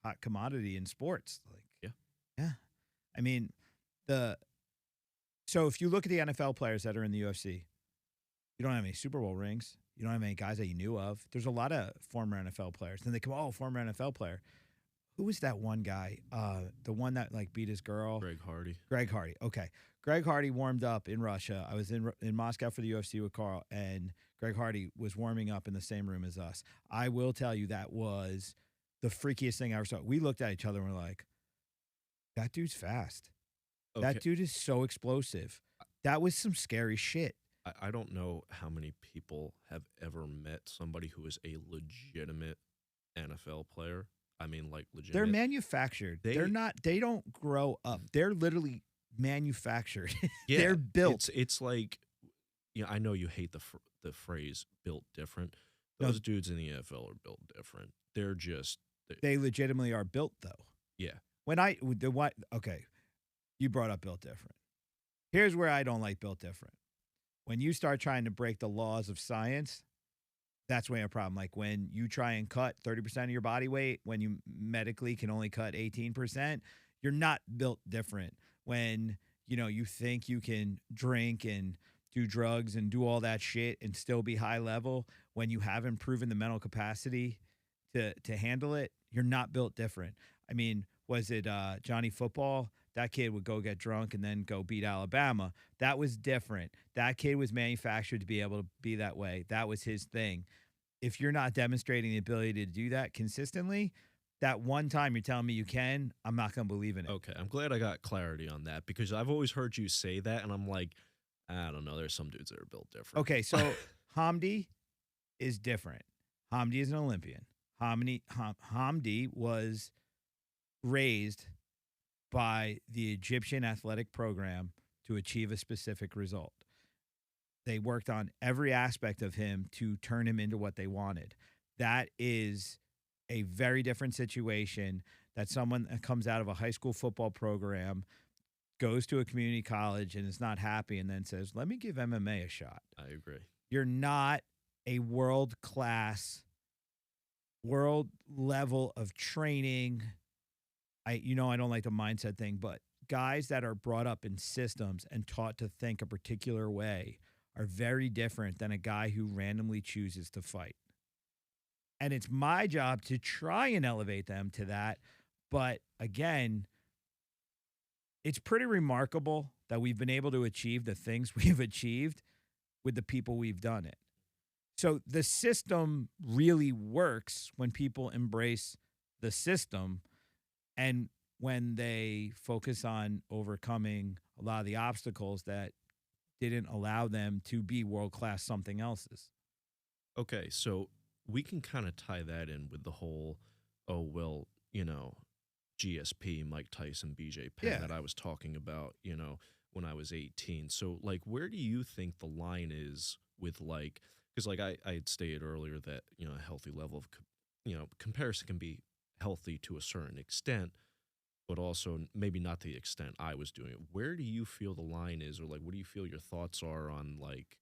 Speaker 1: hot commodity in sports. Like, yeah. I mean, so if you look at the NFL players that are in the UFC, you don't have any Super Bowl rings. You don't have any guys that you knew of. There's a lot of former NFL players. Then they come, former NFL player. Who was that one guy? The one that, like, beat his girl?
Speaker 2: Greg Hardy.
Speaker 1: Greg Hardy. Okay. Greg Hardy warmed up in Russia. I was in Moscow for the UFC with Carl, and Greg Hardy was warming up in the same room as us. I will tell you that was the freakiest thing I ever saw. We looked at each other and we're like, that dude's fast.
Speaker 2: Okay.
Speaker 1: That dude is so explosive. That was some scary shit.
Speaker 2: I don't know how many people have ever met somebody who is a legitimate NFL player. I mean, like legitimate.
Speaker 1: They're manufactured. They're not. They don't grow up. They're literally manufactured.
Speaker 2: Yeah,
Speaker 1: They're built.
Speaker 2: It's like, I know you hate the phrase "built different." Those dudes in the NFL are built different. They're just
Speaker 1: they legitimately are built though.
Speaker 2: Yeah.
Speaker 1: Okay, you brought up built different. Here's where I don't like built different. When you start trying to break the laws of science, that's when you have a problem. Like when you try and cut 30% of your body weight, when you medically can only cut 18%, you're not built different. When, you think you can drink and do drugs and do all that shit and still be high level, when you haven't proven the mental capacity to handle it, you're not built different. I mean, was it Johnny Football? That kid would go get drunk and then go beat Alabama. That was different. That kid was manufactured to be able to be that way. That was his thing. If you're not demonstrating the ability to do that consistently, that one time you're telling me you can, I'm not going to believe in it.
Speaker 2: Okay, I'm glad I got clarity on that because I've always heard you say that, and I'm like, I don't know. There's some dudes that are built different.
Speaker 1: Okay, so Hamdi is different. Hamdi is an Olympian. Hamdi was raised by the Egyptian athletic program to achieve a specific result. They worked on every aspect of him to turn him into what they wanted. That is a very different situation that someone that comes out of a high school football program, goes to a community college and is not happy and then says, let me give MMA a shot.
Speaker 2: I agree.
Speaker 1: You're not a world-class, world level of training. I don't like the mindset thing, but guys that are brought up in systems and taught to think a particular way are very different than a guy who randomly chooses to fight. And it's my job to try and elevate them to that. But again, it's pretty remarkable that we've been able to achieve the things we've achieved with the people we've done it. So the system really works when people embrace the system and when they focus on overcoming a lot of the obstacles that didn't allow them to be world-class something else's.
Speaker 2: Okay, so we can kind of tie that in with the whole, GSP, Mike Tyson, BJ Penn that I was talking about, when I was 18. So, like, where do you think the line is with, like, because, like, I had stated earlier that, a healthy level of, comparison can be healthy to a certain extent, but also maybe not the extent I was doing it. Where do you feel the line is, or, like, what do you feel your thoughts are on, like,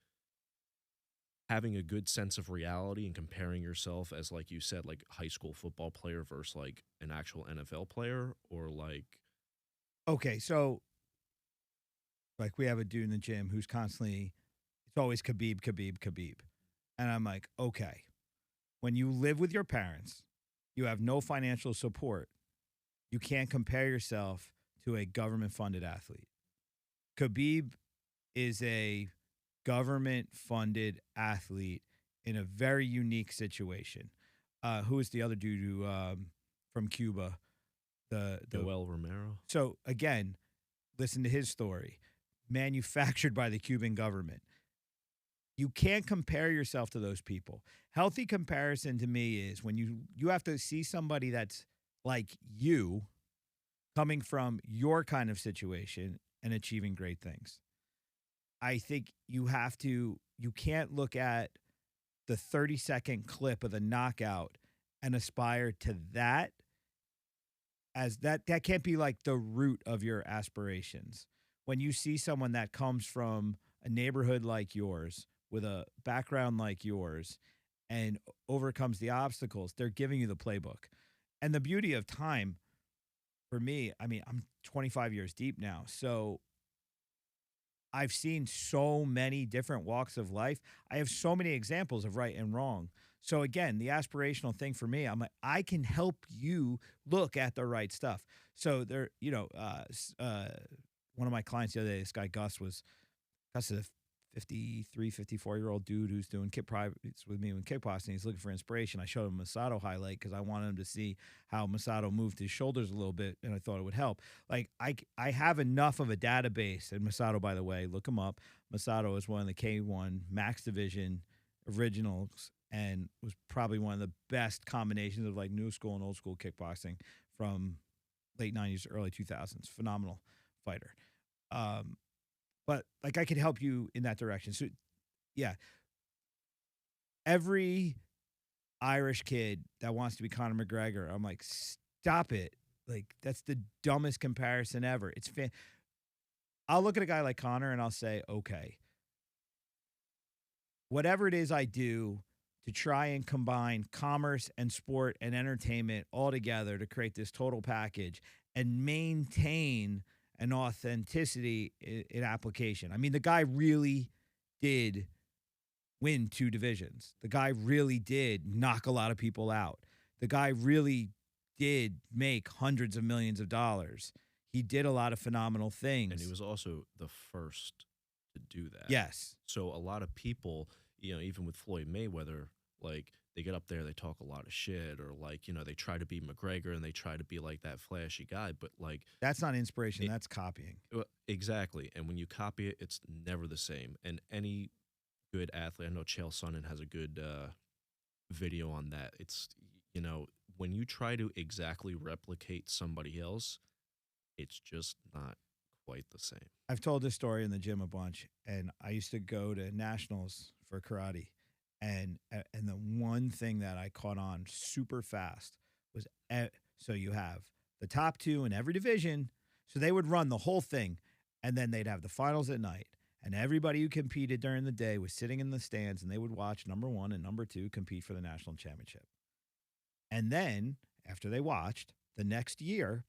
Speaker 2: having a good sense of reality and comparing yourself as, like you said, like high school football player versus like an actual NFL player, or like?
Speaker 1: Okay, so like we have a dude in the gym who's constantly, it's always Khabib. And I'm like, okay, when you live with your parents, you have no financial support, you can't compare yourself to a government-funded athlete. Khabib is a government-funded athlete in a very unique situation. Who is the other dude who from Cuba? The
Speaker 2: Joel Romero.
Speaker 1: So again, listen to his story. Manufactured by the Cuban government. You can't compare yourself to those people. Healthy comparison to me is when you have to see somebody that's like you, coming from your kind of situation and achieving great things. I think you can't look at the 30-second clip of the knockout and aspire to that as that can't be like the root of your aspirations. When you see someone that comes from a neighborhood like yours, with a background like yours, and overcomes the obstacles, they're giving you the playbook. And the beauty of time, for me, I mean, I'm 25 years deep now, so I've seen so many different walks of life. I have so many examples of right and wrong. So again, the aspirational thing for me, I'm like, I can help you look at the right stuff. So there, one of my clients the other day, this guy Gus is a 53, 54-year-old dude who's doing privates with me in kickboxing. He's looking for inspiration. I showed him a Masato highlight because I wanted him to see how Masato moved his shoulders a little bit, and I thought it would help. Like, I have enough of a database. And Masato, by the way, look him up. Masato is one of the K1 Max Division originals and was probably one of the best combinations of like new school and old school kickboxing from late 90s, early 2000s. Phenomenal fighter. But like I could help you in that direction. So yeah, every Irish kid that wants to be Conor McGregor, I'm like, stop it. Like, that's the dumbest comparison ever. I'll look at a guy like Conor and I'll say, okay, whatever it is I do to try and combine commerce and sport and entertainment all together to create this total package and maintain an authenticity in application. I mean, the guy really did win 2 divisions. The guy really did knock a lot of people out. The guy really did make hundreds of millions of dollars. He did a lot of phenomenal things.
Speaker 2: And he was also the first to do that.
Speaker 1: Yes.
Speaker 2: So a lot of people, you know, even with Floyd Mayweather, like, they get up there, they talk a lot of shit, or like, you know, they try to be McGregor and they try to be like that flashy guy, but like,
Speaker 1: that's not inspiration, that's copying.
Speaker 2: Exactly. And when you copy it, it's never the same. And any good athlete, I know Chael Sonnen has a good video on that. It's, you know, when you try to exactly replicate somebody else, it's just not quite the same.
Speaker 1: I've told this story in the gym a bunch, and I used to go to nationals for karate. And the one thing that I caught on super fast was, so you have the top 2 in every division. So they would run the whole thing, and then they'd have the finals at night. And everybody who competed during the day was sitting in the stands, and they would watch number 1 and number 2 compete for the national championship. And then after they watched, the next year,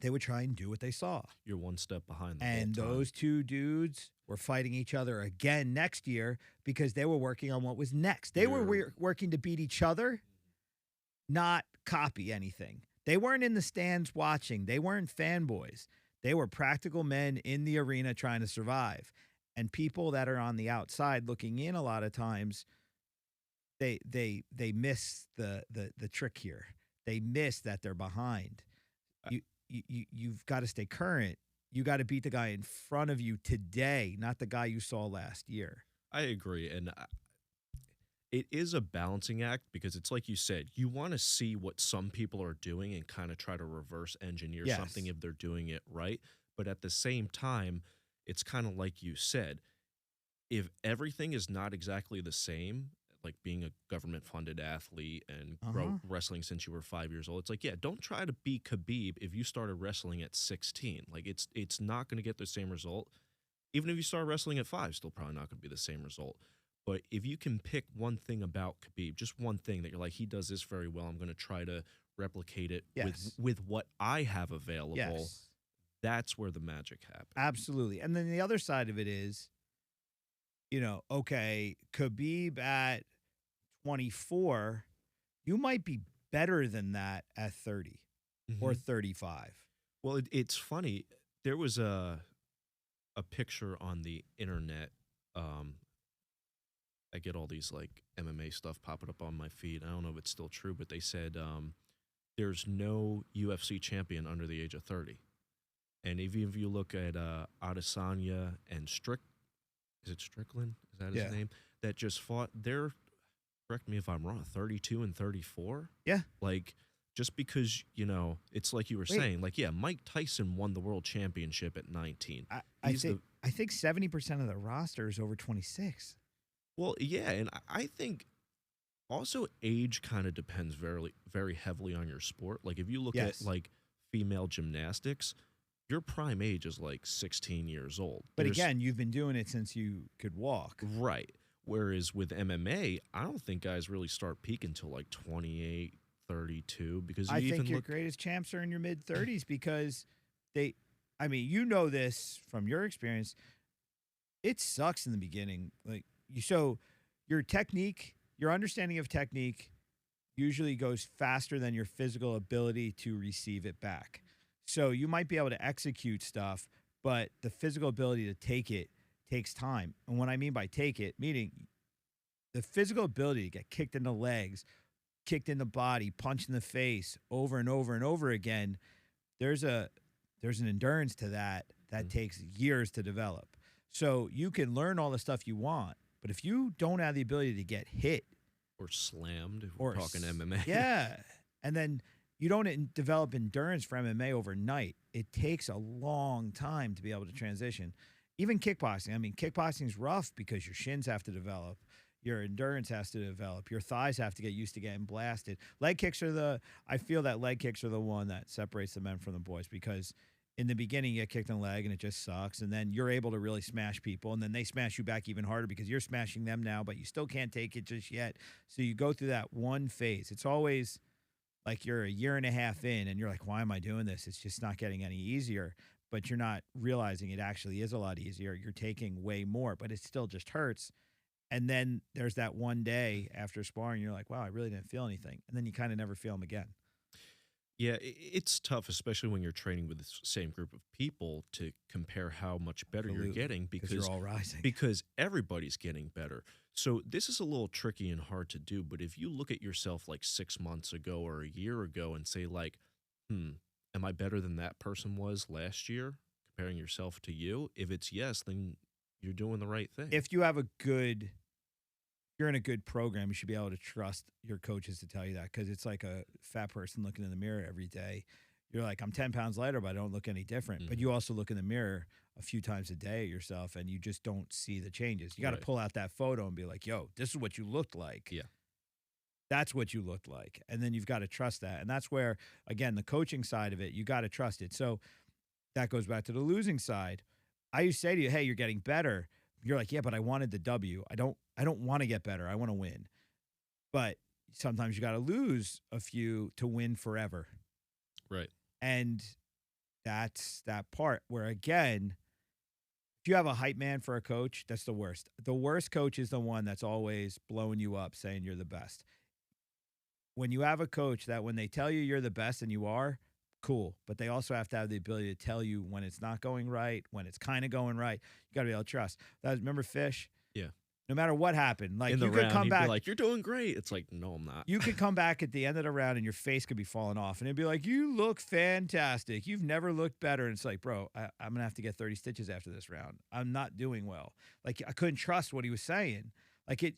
Speaker 1: they would try and do what they saw.
Speaker 2: You're one step behind them.
Speaker 1: And those 2 dudes were fighting each other again next year because they were working on what was next. They were working to beat each other, not copy anything. They weren't in the stands watching. They weren't fanboys. They were practical men in the arena trying to survive. And people that are on the outside looking in a lot of times, they miss the trick here. They miss that they're behind. You've got to stay current. You got to beat the guy in front of you today, not the guy you saw last year.
Speaker 2: I agree. And it is a balancing act because it's like you said, you want to see what some people are doing and kind of try to reverse engineer something if they're doing it right. But at the same time, it's kind of like you said, if everything is not exactly the same, like being a government-funded athlete and wrestling since you were 5 years old, it's like, yeah, don't try to be Khabib if you started wrestling at 16. Like, it's not going to get the same result. Even if you start wrestling at 5, still probably not going to be the same result. But if you can pick one thing about Khabib, just one thing that you're like, he does this very well, I'm going to try to replicate it with what I have available, that's where the magic happens.
Speaker 1: Absolutely. And then the other side of it is, you know, okay, Khabib at 24, you might be better than that at 30 or 35.
Speaker 2: Well, it's funny. There was a picture on the internet. I get all these like MMA stuff popping up on my feed. I don't know if it's still true, but they said there's no UFC champion under the age of 30. And even if you look at Adesanya and is it Strickland? Is that his name? That just fought. They're, correct me if I'm wrong, 32 and 34?
Speaker 1: Yeah.
Speaker 2: Like, just because, you know, it's like you were saying, like, yeah, Mike Tyson won the world championship at 19.
Speaker 1: I think 70% of the roster is over 26.
Speaker 2: Well, yeah, and I think also age kind of depends very, very heavily on your sport. Like, if you look at, like, female gymnastics, your prime age is like 16 years old.
Speaker 1: But again, you've been doing it since you could walk.
Speaker 2: Right. Whereas with MMA, I don't think guys really start peaking until like 28, 32. Because
Speaker 1: I think your greatest champs are in your mid-30s because I mean, you know this from your experience. It sucks in the beginning. Like, so your technique, your understanding of technique usually goes faster than your physical ability to receive it back. So you might be able to execute stuff, but the physical ability to take it takes time. And what I mean by take it, meaning the physical ability to get kicked in the legs, kicked in the body, punched in the face over and over and over again, there's an endurance to that takes years to develop. So you can learn all the stuff you want, but if you don't have the ability to get hit
Speaker 2: or slammed, if we're talking MMA.
Speaker 1: Yeah. And then you don't develop endurance for MMA overnight. It takes a long time to be able to transition. Even kickboxing. I mean, kickboxing is rough because your shins have to develop. Your endurance has to develop. Your thighs have to get used to getting blasted. I feel that leg kicks are the one that separates the men from the boys, because in the beginning you get kicked in the leg and it just sucks. And then you're able to really smash people. And then they smash you back even harder because you're smashing them now, but you still can't take it just yet. So you go through that one phase. It's always like you're a year and a half in and you're like, why am I doing this? It's just not getting any easier. But you're not realizing it actually is a lot easier. You're taking way more, but it still just hurts. And then there's that one day after sparring, you're like, wow, I really didn't feel anything. And then you kind of never feel them again.
Speaker 2: Yeah, it's tough, especially when you're training with the same group of people, to compare how much better you're getting, because
Speaker 1: you're all rising.
Speaker 2: Because everybody's getting better. So this is a little tricky and hard to do. But if you look at yourself like 6 months ago or a year ago and say like, am I better than that person was last year? Comparing yourself to you. If it's yes, then you're doing the right thing.
Speaker 1: If you're in a good program, you should be able to trust your coaches to tell you that, because it's like a fat person looking in the mirror every day. You're like, I'm 10 pounds lighter, but I don't look any different.
Speaker 2: Mm-hmm.
Speaker 1: But you also look in the mirror a few times a day at yourself, and you just don't see the changes. You got to pull out that photo and be like, yo, this is what you looked like.
Speaker 2: Yeah.
Speaker 1: That's what you looked like. And then you've got to trust that. And that's where, again, the coaching side of it, you got to trust it. So that goes back to the losing side. I used to say to you, hey, you're getting better. You're like, yeah, but I wanted the W. I don't want to get better. I want to win. But sometimes you got to lose a few to win forever.
Speaker 2: Right.
Speaker 1: And that's that part where, again, if you have a hype man for a coach, that's the worst. The worst coach is the one that's always blowing you up, saying you're the best. When you have a coach that when they tell you you're the best and you are, cool. But they also have to have the ability to tell you when it's not going right, when it's kind of going right. You got to be able to trust. Remember Fish?
Speaker 2: Yeah.
Speaker 1: No matter what happened, like
Speaker 2: in the
Speaker 1: you could
Speaker 2: round,
Speaker 1: come back,
Speaker 2: be like, you're doing great. It's like, no, I'm not.
Speaker 1: You could come back at the end of the round and your face could be falling off, and it'd be like, you look fantastic. You've never looked better. And it's like, bro, I'm gonna have to get 30 stitches after this round. I'm not doing well. Like, I couldn't trust what he was saying. Like it.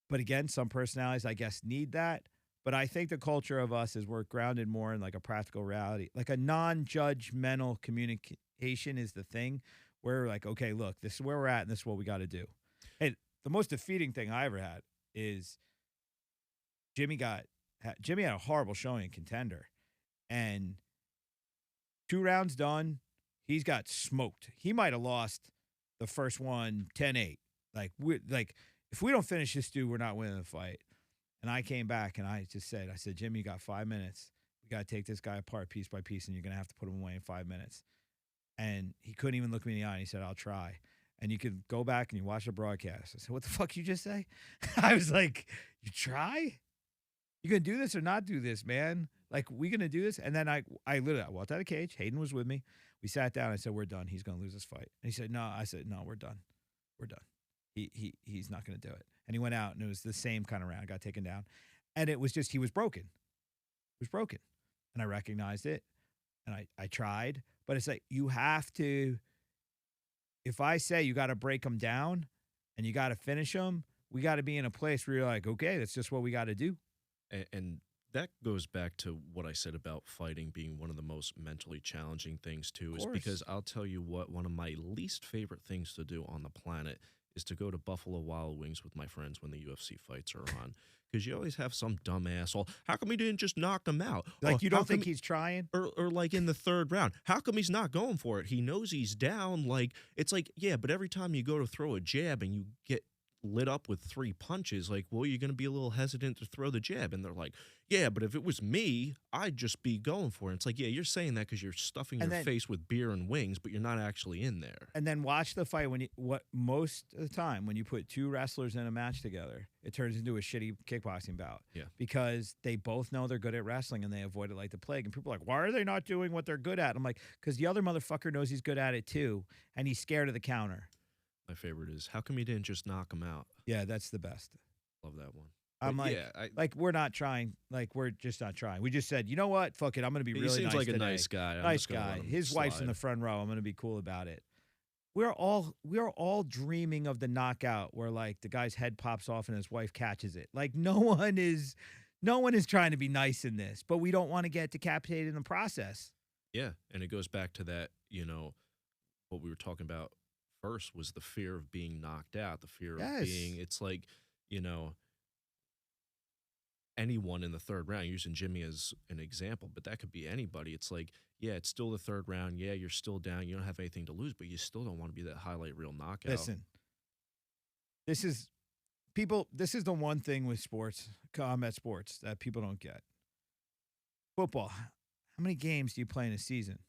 Speaker 1: But again, some personalities, I guess, need that. But I think the culture of us is we're grounded more in like a practical reality, like a non-judgmental communication is the thing. Where we're like, okay, look, this is where we're at, and this is what we got to do. And the most defeating thing I ever had is Jimmy had a horrible showing in Contender, and 2 rounds done, he's got smoked. He might have lost the first one 10-8. Like if we don't finish this dude, we're not winning the fight. And I came back and I said, Jimmy, you got 5 minutes. We got to take this guy apart piece by piece, and you're going to have to put him away in 5 minutes. And he couldn't even look me in the eye, and he said, I'll try. And you could go back and you watch the broadcast. I said, what the fuck you just say? I was like, you try? You going to do this or not do this, man? Like, we going to do this? And then I literally walked out of the cage. Hayden was with me. We sat down. I said, we're done. He's going to lose this fight. And he said, no. I said, no, we're done. We're done. He's not going to do it. And he went out, and it was the same kind of round. Got taken down. And it was just, he was broken. He was broken. And I recognized it. And I tried. But it's like, you have to, if I say you got to break them down and you got to finish them, we got to be in a place where you're like, okay, that's just what we got to do.
Speaker 2: And that goes back to what I said about fighting being one of the most mentally challenging things, too, is because I'll tell you what, one of my least favorite things to do on the planet is to go to Buffalo Wild Wings with my friends when the UFC fights are on. Because you always have some dumb asshole. How come he didn't just knock him out?
Speaker 1: Like, you don't think he's trying?
Speaker 2: Or like in the 3rd round. How come he's not going for it? He knows he's down. Like, it's like, yeah, but every time you go to throw a jab and you get lit up with 3 punches, like, well, you're going to be a little hesitant to throw the jab. And they're like, yeah, but if it was me, I'd just be going for it. It's like, yeah, you're saying that because you're stuffing your face with beer and wings, but you're not actually in there.
Speaker 1: And then watch the fight most of the time when you put 2 wrestlers in a match together, it turns into a shitty kickboxing bout.
Speaker 2: Yeah.
Speaker 1: Because they both know they're good at wrestling and they avoid it like the plague. And people are like, why are they not doing what they're good at? I'm like, because the other motherfucker knows he's good at it too, and he's scared of the counter.
Speaker 2: My favorite is, how come you didn't just knock him out?
Speaker 1: Yeah, that's the best.
Speaker 2: Love that one.
Speaker 1: I'm
Speaker 2: But
Speaker 1: like,
Speaker 2: yeah,
Speaker 1: like we're not trying. Like we're just not trying. We just said, you know what? Fuck it. I'm going to be
Speaker 2: he
Speaker 1: really
Speaker 2: seems
Speaker 1: nice
Speaker 2: like a
Speaker 1: today.
Speaker 2: nice guy. I'm
Speaker 1: Nice
Speaker 2: just gonna let
Speaker 1: guy.
Speaker 2: him
Speaker 1: His wife's in the
Speaker 2: slide.
Speaker 1: front row. I'm going to be cool about it. We're all dreaming of the knockout where like the guy's head pops off and his wife catches it. Like no one is trying to be nice in this, but we don't want to get decapitated in the process.
Speaker 2: Yeah, and it goes back to that, what we were talking about first was the fear of being knocked out, the fear of
Speaker 1: Yes.
Speaker 2: being, it's like, anyone in the third round, using Jimmy as an example, but that could be anybody. It's like, yeah, it's still the third round. Yeah, you're still down. You don't have anything to lose, but you still don't want to be that highlight reel knockout.
Speaker 1: Listen, this is the one thing with sports, combat sports, that people don't get. Football. How many games do you play in a season?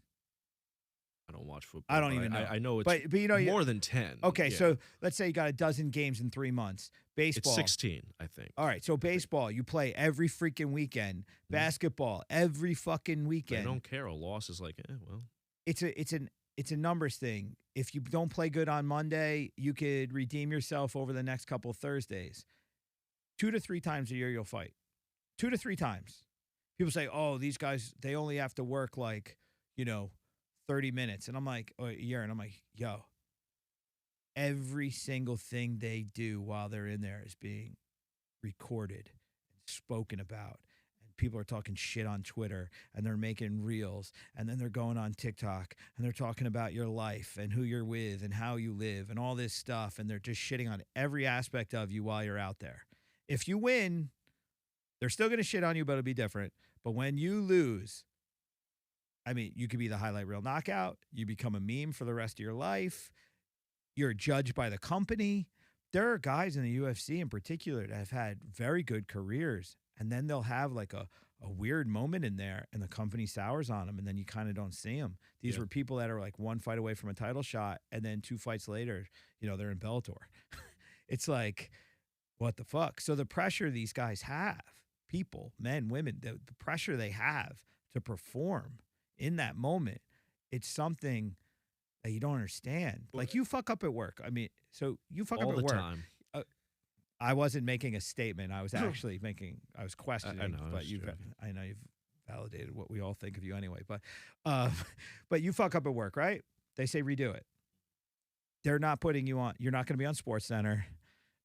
Speaker 2: I don't watch football.
Speaker 1: I don't even know.
Speaker 2: I know it's
Speaker 1: But
Speaker 2: more than 10.
Speaker 1: Okay,
Speaker 2: Yeah.
Speaker 1: so let's say you got a dozen games in 3 months. Baseball.
Speaker 2: It's 16, I think.
Speaker 1: All right, so baseball, you play every freaking weekend. Basketball, every fucking
Speaker 2: They
Speaker 1: weekend.
Speaker 2: don't care. A loss is like, well.
Speaker 1: It's a numbers thing. If you don't play good on Monday, you could redeem yourself over the next couple of Thursdays. 2 to 3 times a year you'll fight. 2 to 3 times. People say, "Oh, these guys, they only have to work like, 30 minutes." And I'm like, or a year, and I'm like, yo, every single thing they do while they're in there is being recorded and spoken about. And people are talking shit on Twitter, and they're making reels, and then they're going on TikTok, and they're talking about your life and who you're with and how you live and all this stuff, and they're just shitting on every aspect of you while you're out there. If you win, they're still going to shit on you, but it'll be different. But when you lose, I mean, you could be the highlight reel knockout. You become a meme for the rest of your life. You're judged by the company. There are guys in the UFC in particular that have had very good careers, and then they'll have like a weird moment in there, and the company sours on them, and then you kind of don't see them. These were people that are like one fight away from a title shot, and then 2 fights later, they're in Bellator. It's like, what the fuck? So the pressure these guys have, people, men, women, the pressure they have to perform in that moment, it's something that you don't understand. Like you fuck up at work. I mean, so you fuck
Speaker 2: all
Speaker 1: up
Speaker 2: the
Speaker 1: at work.
Speaker 2: time.
Speaker 1: I wasn't making a statement. I was actually I was questioning.
Speaker 2: I know, I
Speaker 1: but
Speaker 2: was joking.
Speaker 1: I know you've validated what we all think of you anyway. But you fuck up at work, right? They say redo it. They're not putting you on. You're not going to be on SportsCenter.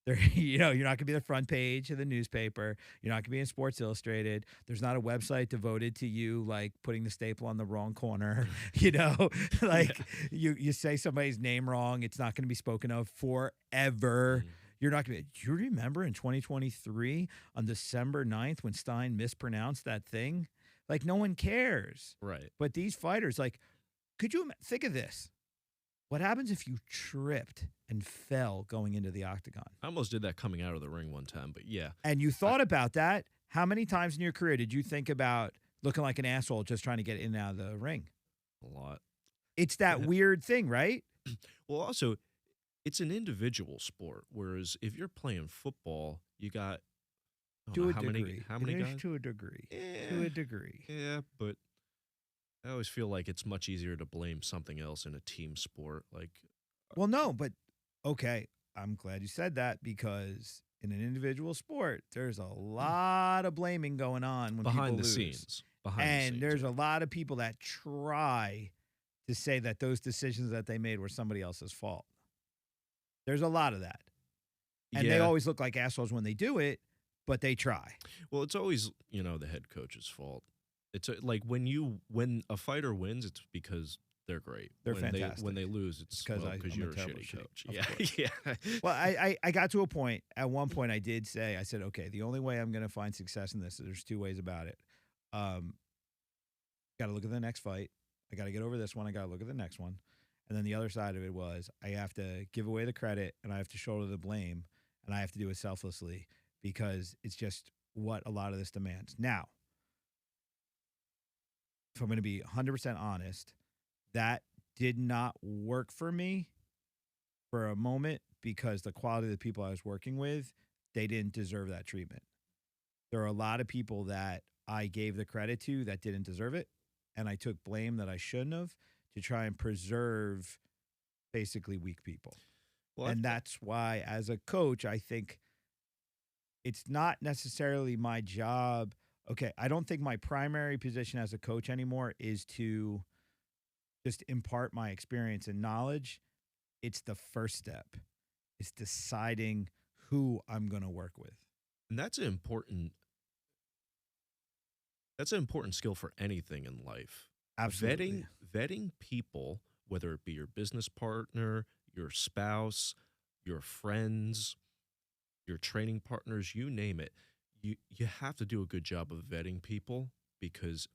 Speaker 1: You're not going to be the front page of the newspaper. You're not going to be in Sports Illustrated. There's not a website devoted to you, like putting the staple on the wrong corner. Like you say somebody's name wrong, it's not going to be spoken of forever. You're not going to be. Do you remember in 2023 on December 9th when Stine mispronounced that thing? Like no one cares.
Speaker 2: Right.
Speaker 1: But these fighters, like, could you think of this? What happens if you tripped and fell going into the octagon?
Speaker 2: I almost did that coming out of the ring one time, but yeah.
Speaker 1: And you thought about that. How many times in your career did you think about looking like an asshole just trying to get in and out of the ring?
Speaker 2: A lot.
Speaker 1: It's that weird thing, right?
Speaker 2: Well, also, it's an individual sport, whereas if you're playing football, you got
Speaker 1: To a
Speaker 2: how
Speaker 1: degree.
Speaker 2: many
Speaker 1: It is
Speaker 2: guys?
Speaker 1: to a degree.
Speaker 2: Yeah.
Speaker 1: To a degree.
Speaker 2: Yeah, but I always feel like it's much easier to blame something else in a team sport. Like,
Speaker 1: Well, no, but okay. I'm glad you said that because in an individual sport, there's a lot of blaming going on when
Speaker 2: behind
Speaker 1: people
Speaker 2: the
Speaker 1: lose.
Speaker 2: scenes. Behind the
Speaker 1: And
Speaker 2: scenes,
Speaker 1: there's
Speaker 2: yeah.
Speaker 1: a lot of people that try to say that those decisions that they made were somebody else's fault. There's a lot of that. And they
Speaker 2: Yeah.
Speaker 1: always look like assholes when they do it, but they try.
Speaker 2: Well, it's always, the head coach's fault. It's like when a fighter wins, it's because they're great.
Speaker 1: They're
Speaker 2: when
Speaker 1: fantastic.
Speaker 2: When they lose, it's
Speaker 1: because
Speaker 2: because
Speaker 1: I'm a
Speaker 2: you're a
Speaker 1: terrible
Speaker 2: shitty
Speaker 1: shit,
Speaker 2: coach.
Speaker 1: of
Speaker 2: Yeah,
Speaker 1: course.
Speaker 2: yeah.
Speaker 1: Well, I got to a point. At one point, I said, okay, the only way I'm going to find success in this, there's 2 ways about it. Got to look at the next fight. I got to get over this one. I got to look at the next one. And then the other side of it was I have to give away the credit and I have to shoulder the blame and I have to do it selflessly because it's just what a lot of this demands. Now, if I'm going to be 100% honest, that did not work for me for a moment because the quality of the people I was working with, they didn't deserve that treatment. There are a lot of people that I gave the credit to that didn't deserve it, and I took blame that I shouldn't have to try and preserve basically weak people.
Speaker 2: Well,
Speaker 1: And that's why, as a coach, I think it's not necessarily my job. Okay, I don't think my primary position as a coach anymore is to just impart my experience and knowledge. It's the first step. It's deciding who I'm going to work with.
Speaker 2: and that's an important skill for anything in life.
Speaker 1: Absolutely.
Speaker 2: Vetting people, whether it be your business partner, your spouse, your friends, your training partners, you name it. You have to do a good job of vetting people because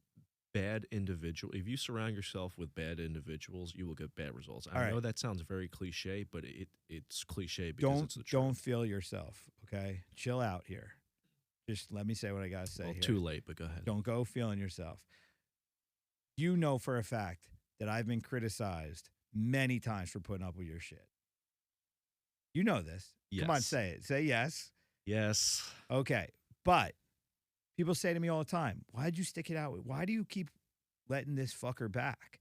Speaker 2: if you surround yourself with bad individuals, you will get bad results.
Speaker 1: All
Speaker 2: I
Speaker 1: right.
Speaker 2: know that sounds very cliche, but it's cliche because it's the truth.
Speaker 1: Don't feel yourself, okay? Chill out here. Just let me say what I got to say
Speaker 2: Well,
Speaker 1: here.
Speaker 2: too late, but go ahead.
Speaker 1: Don't go feeling yourself. You know for a fact that I've been criticized many times for putting up with your shit. You know this. Come on,
Speaker 2: Yes.
Speaker 1: say it. Say yes.
Speaker 2: Yes.
Speaker 1: Okay. But people say to me all the time, why'd you stick it out? Why do you keep letting this fucker back?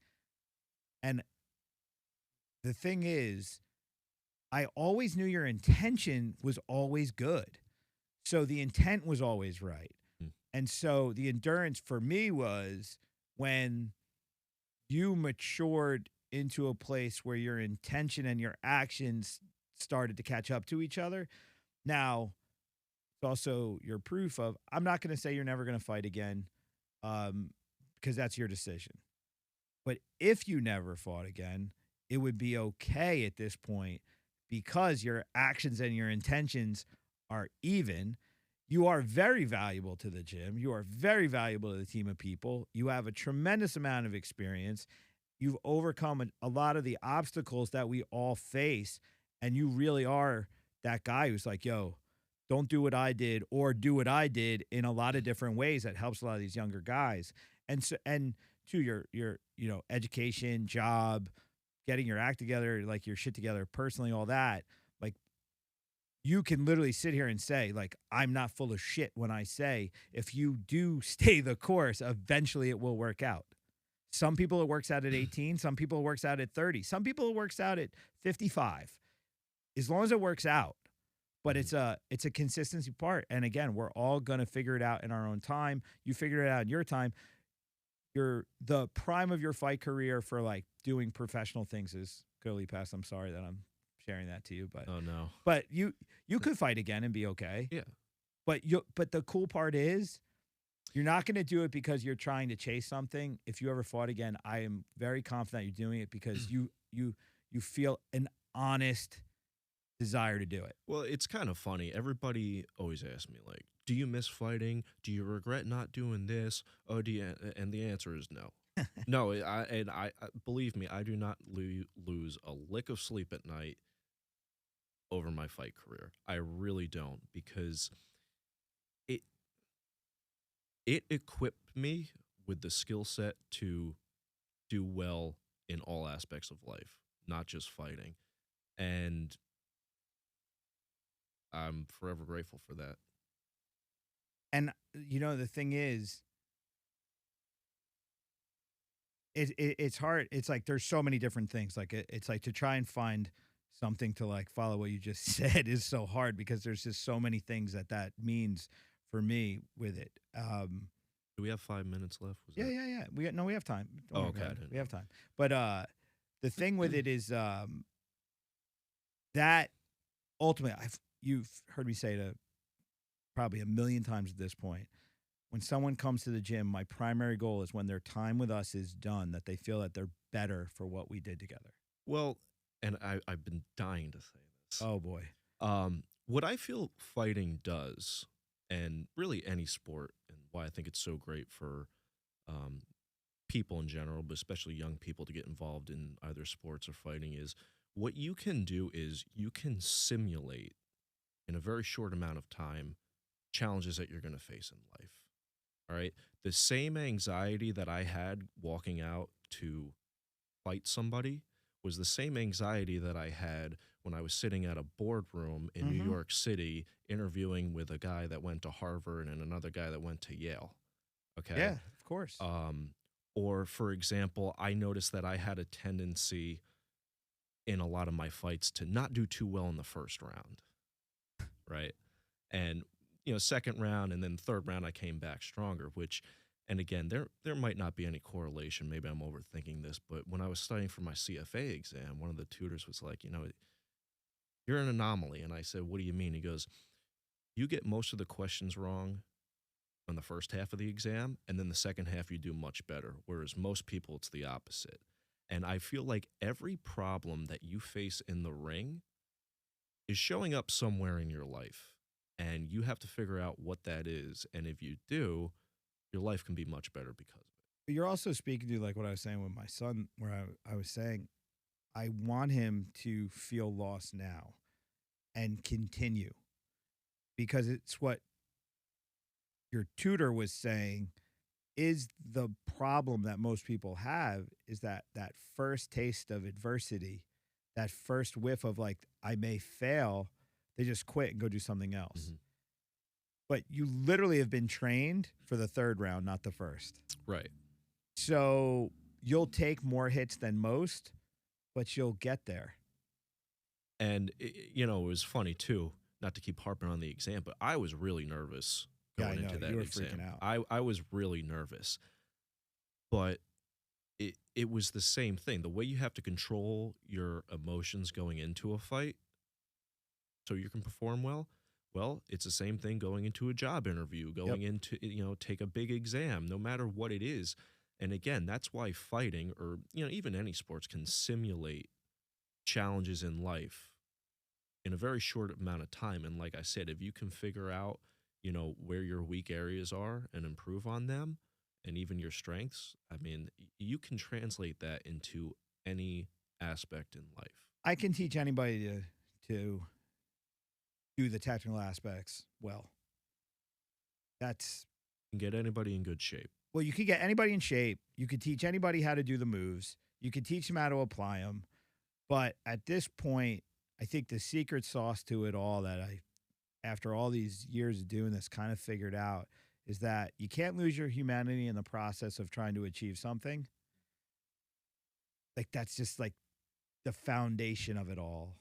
Speaker 1: And the thing is, I always knew your intention was always good. So the intent was always right.
Speaker 2: Hmm.
Speaker 1: And so the endurance for me was when you matured into a place where your intention and your actions started to catch up to each other. Now, it's also your proof of, I'm not going to say you're never going to fight again, because that's your decision. But if you never fought again, it would be okay at this point because your actions and your intentions are even. You are very valuable to the gym. You are very valuable to the team of people. You have a tremendous amount of experience. You've overcome a lot of the obstacles that we all face. And you really are that guy who's like, yo, don't do what I did or do what I did in a lot of different ways that helps a lot of these younger guys. And so, and to your education, job, getting your act together, like your shit together personally, all that, like you can literally sit here and say, like, I'm not full of shit when I say if you do stay the course, eventually it will work out. Some people it works out at 18, some people it works out at 30, some people it works out at 55. As long as it works out. But it's a consistency part. And again, we're all going to figure it out in our own time. You figure it out in your time. The prime of your fight career for like doing professional things is clearly past. I'm sorry that I'm sharing that to you, but
Speaker 2: Oh no.
Speaker 1: but you could fight again and be okay.
Speaker 2: Yeah.
Speaker 1: But the cool part is you're not going to do it because you're trying to chase something. If you ever fought again, I am very confident you're doing it because you feel an honest desire to do it.
Speaker 2: Well, it's kind of funny. Everybody always asks me, like, do you miss fighting? Do you regret not doing this? Oh, and the answer is no. No, I believe me, I do not lose a lick of sleep at night over my fight career. I really don't, because it equipped me with the skill set to do well in all aspects of life, not just fighting. And I'm forever grateful for that.
Speaker 1: And the thing is, it's hard. It's like there's so many different things. Like it's like to try and find something to like follow what you just said is so hard because there's just so many things that means for me with it.
Speaker 2: Do we have 5 minutes left?
Speaker 1: Yeah. We have time. Don't worry
Speaker 2: okay.
Speaker 1: about it. We have time. But the thing with it is that ultimately, you've heard me say it probably 1 million times at this point. When someone comes to the gym, my primary goal is when their time with us is done, that they feel that they're better for what we did together.
Speaker 2: Well, and I've been dying to say this.
Speaker 1: Oh, boy.
Speaker 2: What I feel fighting does, and really any sport, and why I think it's so great for people in general, but especially young people to get involved in either sports or fighting, is what you can do is you can simulate in a very short amount of time challenges that you're going to face in life. All right. The same anxiety that I had walking out to fight somebody was the same anxiety that I had when I was sitting at a boardroom in New York City interviewing with a guy that went to Harvard and another guy that went to Yale. Okay.
Speaker 1: Yeah, of course.
Speaker 2: Or, for example, I noticed that I had a tendency in a lot of my fights to not do too well in the first round, right? And second round and then third round, I came back stronger. And again, there might not be any correlation. Maybe I'm overthinking this, but when I was studying for my CFA exam, one of the tutors was like, you're an anomaly. And I said, what do you mean? He goes, you get most of the questions wrong on the first half of the exam, and then the second half you do much better, whereas most people, it's the opposite. And I feel like every problem that you face in the ring is showing up somewhere in your life, and you have to figure out what that is. And if you do, your life can be much better because of it.
Speaker 1: But you're also speaking to like what I was saying with my son, where I was saying I want him to feel lost now and continue, because it's what your tutor was saying is the problem that most people have, is that first taste of adversity, that first whiff of like, I may fail, they just quit and go do something else.
Speaker 2: Mm-hmm.
Speaker 1: But you literally have been trained for the third round, not the first.
Speaker 2: Right.
Speaker 1: So you'll take more hits than most, but you'll get there.
Speaker 2: And, it was funny, too, not to keep harping on the exam, but I was really nervous going into that
Speaker 1: you were
Speaker 2: exam.
Speaker 1: freaking out.
Speaker 2: I was really nervous. But it was the same thing. The way you have to control your emotions going into a fight so you can perform well, it's the same thing going into a job interview, going into, take a big exam, no matter what it is. And again, that's why fighting, or, even any sports, can simulate challenges in life in a very short amount of time. And like I said, if you can figure out, where your weak areas are and improve on them, and even your strengths, I mean, you can translate that into any aspect in life.
Speaker 1: I can teach anybody to do the technical aspects well. That's...
Speaker 2: You can get anybody in good shape.
Speaker 1: Well, you can get anybody in shape. You could teach anybody how to do the moves. You could teach them how to apply them. But at this point, I think the secret sauce to it all that I, after all these years of doing this, kind of figured out is that you can't lose your humanity in the process of trying to achieve something. Like, that's just like the foundation of it all.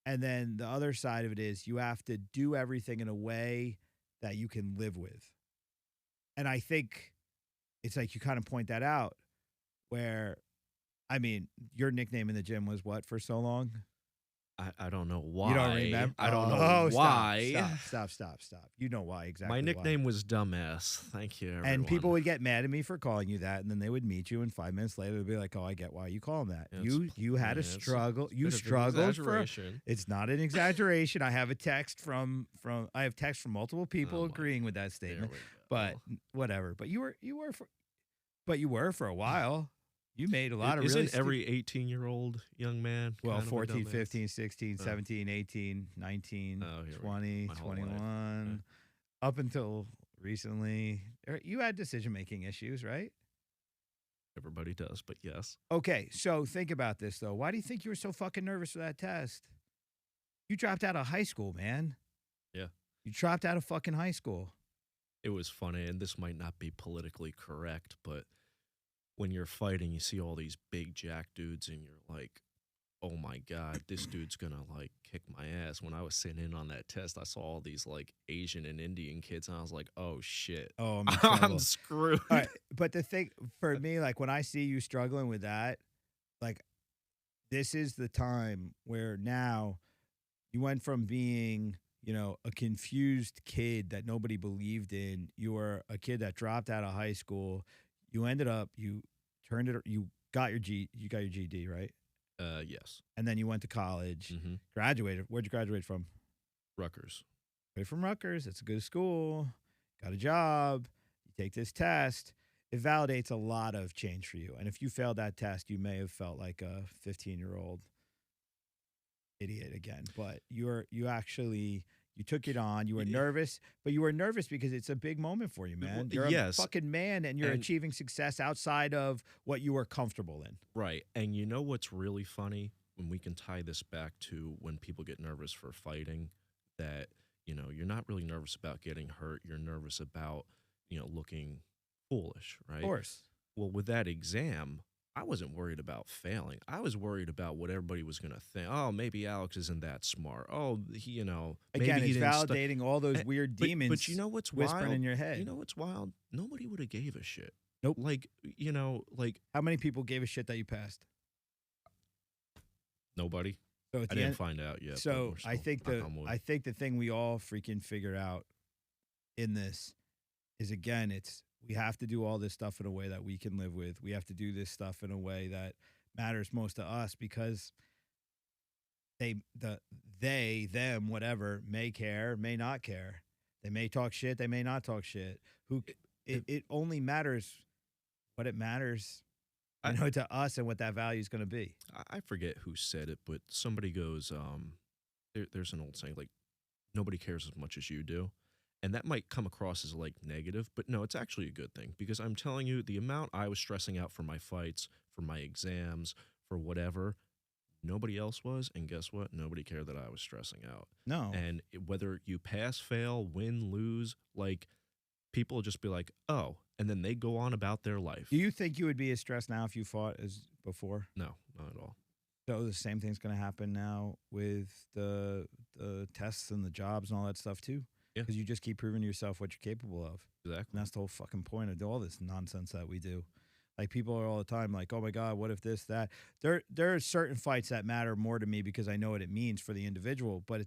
Speaker 1: And then the other side of it is you have to do everything in a way that you can live with. And I think it's like you kind of point that out where, I mean, your nickname in the gym was what for so long?
Speaker 2: I don't know why.
Speaker 1: You don't remember?
Speaker 2: I don't know why.
Speaker 1: Stop. You know why exactly.
Speaker 2: My nickname was Dumbass. Thank you, everyone.
Speaker 1: And people would get mad at me for calling you that, and then they would meet you, and 5 minutes later they'd be like, "Oh, I get why you call him that.
Speaker 2: Yeah,
Speaker 1: you had a struggle. You struggled for. It's not an exaggeration. I have a text from multiple people agreeing with that statement. But whatever. But you were for a while. You made a lot of
Speaker 2: Isn't every 18-year-old young man?
Speaker 1: Well, 14, 15, 16, 17, 18, 19, 20, 21, up until recently. You had decision-making issues, right?
Speaker 2: Everybody does, but yes.
Speaker 1: Okay, so think about this, though. Why do you think you were so fucking nervous for that test? You dropped out of high school, man.
Speaker 2: Yeah.
Speaker 1: You dropped out of fucking high school.
Speaker 2: It was funny, and this might not be politically correct, but when you're fighting, you see all these big jack dudes, and you're like, oh my God, this dude's gonna like kick my ass. When I was sitting in on that test, I saw all these like Asian and Indian kids, and I was like, oh shit.
Speaker 1: Oh,
Speaker 2: I'm screwed.
Speaker 1: All right, but the thing for me, like when I see you struggling with that, like this is the time where now you went from being, a confused kid that nobody believed in. You were a kid that dropped out of high school. You ended up, you got your GED, right?
Speaker 2: Yes.
Speaker 1: And then you went to college,
Speaker 2: Mm-hmm.
Speaker 1: graduated. Where'd you graduate from?
Speaker 2: Rutgers.
Speaker 1: Right from Rutgers. It's a good school. Got a job. You take this test. It validates a lot of change for you. And if you failed that test, you may have felt like a 15-year-old idiot again. But you took it on. You were nervous, but you were nervous because it's a big moment for you, man. You're a fucking man, and you're achieving success outside of what you were comfortable in.
Speaker 2: Right. And you know what's really funny? When we can tie this back to when people get nervous for fighting, that, you're not really nervous about getting hurt. You're nervous about, looking foolish, right?
Speaker 1: Of course.
Speaker 2: Well, with that exam, I wasn't worried about failing. I was worried about what everybody was going to think. Oh, maybe Alex isn't that smart. Oh, he, maybe
Speaker 1: Again,
Speaker 2: he
Speaker 1: it's
Speaker 2: didn't
Speaker 1: validating all those weird demons
Speaker 2: But you know what's
Speaker 1: whispering
Speaker 2: wild?
Speaker 1: in your head.
Speaker 2: You know what's wild? Nobody would have gave a shit.
Speaker 1: Nope.
Speaker 2: Like, like
Speaker 1: How many people gave a shit that you passed?
Speaker 2: nobody.
Speaker 1: So at
Speaker 2: I
Speaker 1: the
Speaker 2: didn't
Speaker 1: end,
Speaker 2: find out yet.
Speaker 1: so
Speaker 2: but we're
Speaker 1: I
Speaker 2: still
Speaker 1: think
Speaker 2: knock on wood.
Speaker 1: I think the thing we all freaking figured out in this is, again, it's we have to do all this stuff in a way that we can live with. We have to do this stuff in a way that matters most to us, because them, whatever, may care, may not care. They may talk shit, they may not talk shit. It only matters what it matters, to us, and what that value is going to be.
Speaker 2: I forget who said it, but somebody goes, there's an old saying, like, nobody cares as much as you do. And that might come across as like negative, but no, it's actually a good thing, because I'm telling you, the amount I was stressing out for my fights, for my exams, for whatever, nobody else was. And guess what? Nobody cared that I was stressing out.
Speaker 1: No.
Speaker 2: And whether you pass, fail, win, lose, like, people will just be like, oh, and then they go on about their life.
Speaker 1: Do you think you would be as stressed now if you fought as before?
Speaker 2: No, not at all.
Speaker 1: So the same thing's going to happen now with the tests and the jobs and all that stuff too?
Speaker 2: Yeah.
Speaker 1: Because you just keep proving to yourself what you're capable of.
Speaker 2: Exactly.
Speaker 1: And that's the whole fucking point of all this nonsense that we do. Like, people are all the time like, oh my God, what if this, that? There are certain fights that matter more to me because I know what it means for the individual. But